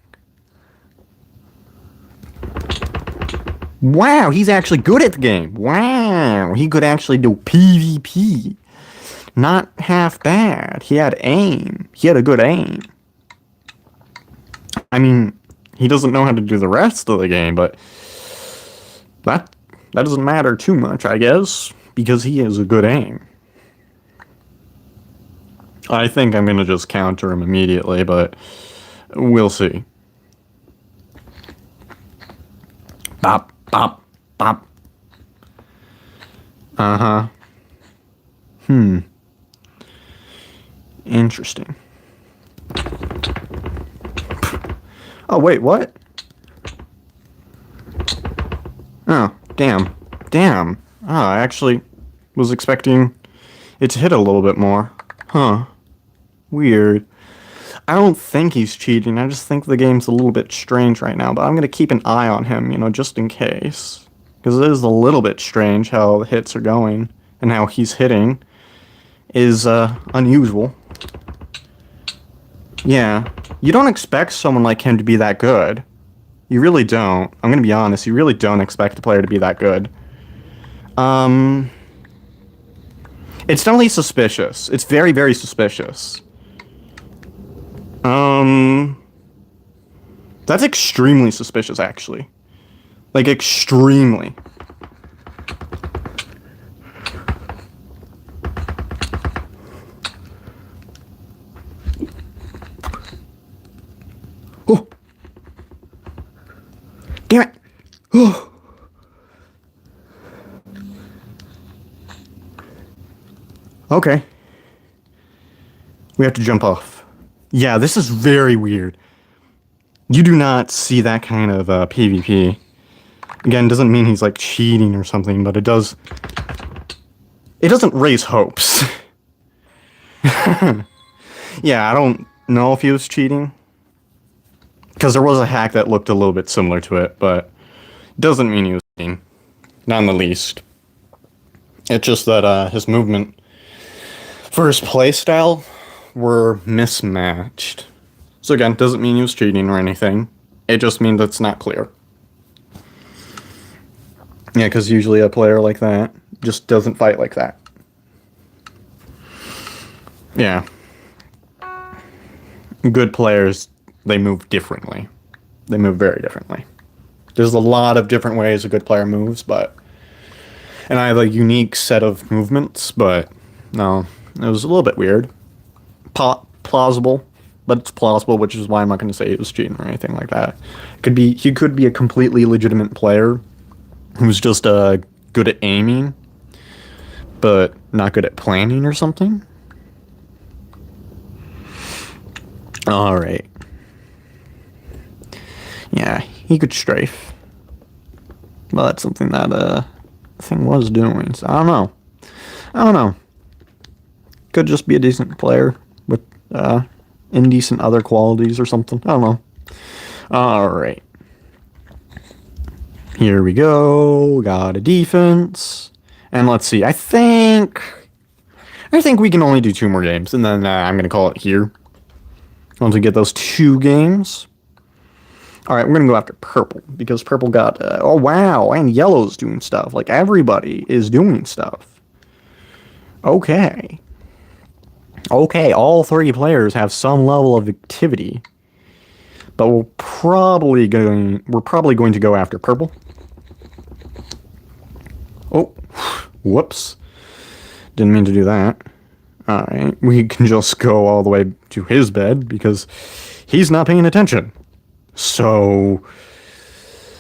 Wow, he's actually good at the game. Wow, he could actually do PvP. not half bad. He had aim. He had a good aim. I mean, he doesn't know how to do the rest of the game, but that doesn't matter too much, I guess, because he has a good aim. I think I'm going to just counter him immediately, but we'll see. Bop, bop, bop. Uh-huh. Interesting. Oh, wait, what? Oh, damn. Damn. Oh, I actually was expecting it to hit a little bit more. Huh. Weird. I don't think he's cheating. I just think the game's a little bit strange right now, but I'm going to keep an eye on him, you know, just in case. Because it is a little bit strange how the hits are going and how he's hitting is unusual. Yeah. You don't expect someone like him to be that good. You really don't. I'm going to be honest. You really don't expect a player to be that good. It's definitely suspicious. It's very, very suspicious. That's extremely suspicious, actually. Like, extremely. Oh! Damn it! Oh! Okay. We have to jump off. Yeah, this is very weird. You do not see that kind of PvP. Again, doesn't mean he's like cheating or something, but it does. It doesn't raise hopes. Yeah, I don't know if he was cheating. Because there was a hack that looked a little bit similar to it, but doesn't mean he was cheating. Not in the least. It's just that his movement for his playstyle were mismatched. So again, doesn't mean he was cheating or anything. It just means it's not clear. Yeah, because usually a player like that just doesn't fight like that. Yeah. Good players, they move differently. They move very differently. There's a lot of different ways a good player moves, and I have a unique set of movements, but no, it was a little bit weird. Plausible, but it's plausible, which is why I'm not going to say it was cheating or anything like that. He could be a completely legitimate player who's just good at aiming, but not good at planning or something. All right. Yeah, he could strafe. Well, that's something that thing was doing. So I don't know. Could just be a decent player with indecent other qualities or something. I don't know. All right. Here we go. Got a defense. And let's see. I think we can only do 2 more games, and then I'm going to call it here. Once we get those 2 games. All right, we're going to go after purple, because purple got... oh, wow, and yellow's doing stuff. Like, everybody is doing stuff. Okay. Okay, all 3 players have some level of activity. But we're probably going to go after purple. Oh, whoops. Didn't mean to do that. Alright, we can just go all the way to his bed because he's not paying attention. So,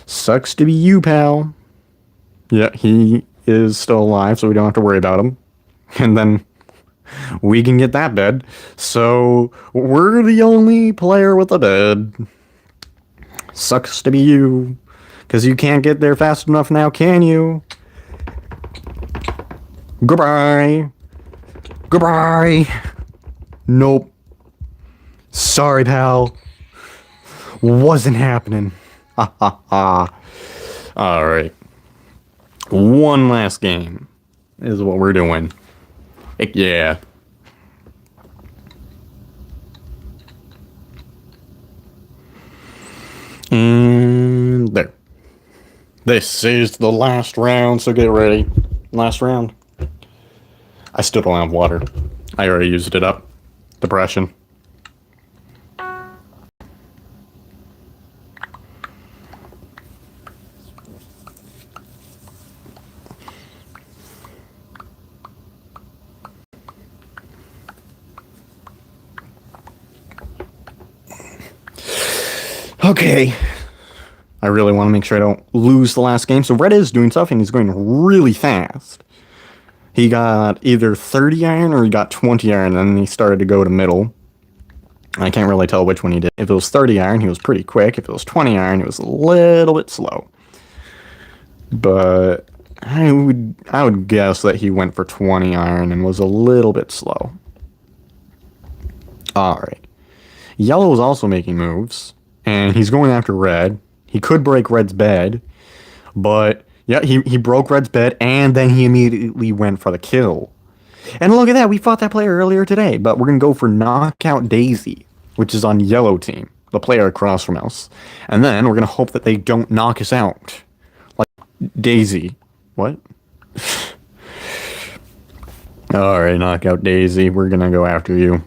sucks to be you, pal. Yeah, he is still alive, so we don't have to worry about him. And then we can get that bed. So, we're the only player with a bed. Sucks to be you. Because you can't get there fast enough now, can you? Goodbye. Goodbye. Nope. Sorry, pal. Wasn't happening. Ha ha ha. Alright. One last game is what we're doing. Heck yeah. And there. This is the last round, so get ready. Last round. I still don't have water. I already used it up. Depression. Okay. I really want to make sure I don't lose the last game. So Red is doing stuff, and he's going really fast. He got either 30 iron or he got 20 iron, and then he started to go to middle. I can't really tell which one he did. If it was 30 iron, he was pretty quick. If it was 20 iron, he was a little bit slow. But I would guess that he went for 20 iron and was a little bit slow. Alright. Yellow is also making moves, and he's going after Red. He could break Red's bed, but yeah, he broke Red's bed, and then he immediately went for the kill. And look at that, we fought that player earlier today, but we're going to go for Knockout Daisy, which is on Yellow team, the player across from us. And then we're going to hope that they don't knock us out. Like Daisy. What? Alright, Knockout Daisy, we're going to go after you.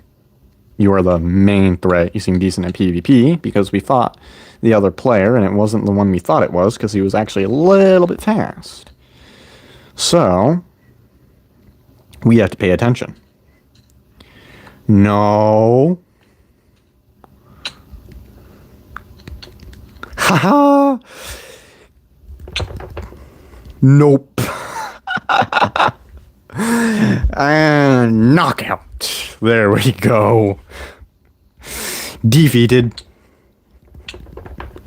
You are the main threat. You seem decent at PvP, because we fought the other player, and it wasn't the one we thought it was, because he was actually a little bit fast. So, we have to pay attention. No. Haha. Nope. And knockout. There we go. Defeated.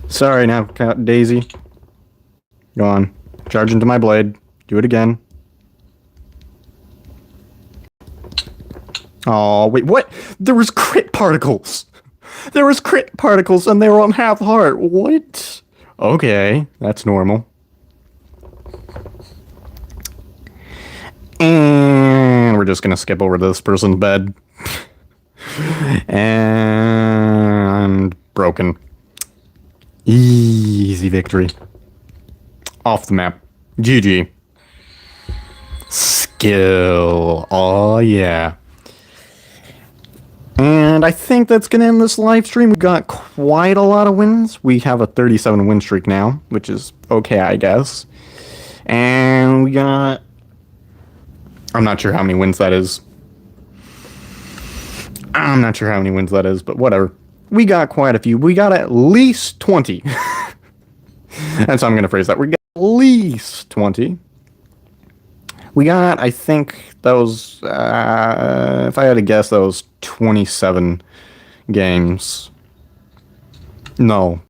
Sorry now, Daisy. Go on. Charge into my blade. Do it again. Oh, wait, what? There was crit particles! There was crit particles and they were on half heart. What? Okay, that's normal. And we're just gonna skip over to this person's bed. And broken. Easy victory. Off the map. GG. Skill. Oh yeah. And I think that's going to end this live stream. We got quite a lot of wins. We have a 37 win streak now, which is okay, I guess. And we got... I'm not sure how many wins that is. I'm not sure how many wins that is, but whatever. We got quite a few. We got at least 20. That's how I'm going to phrase that. We got at least 20. We got, I think, those, if I had to guess, those 27 games. No,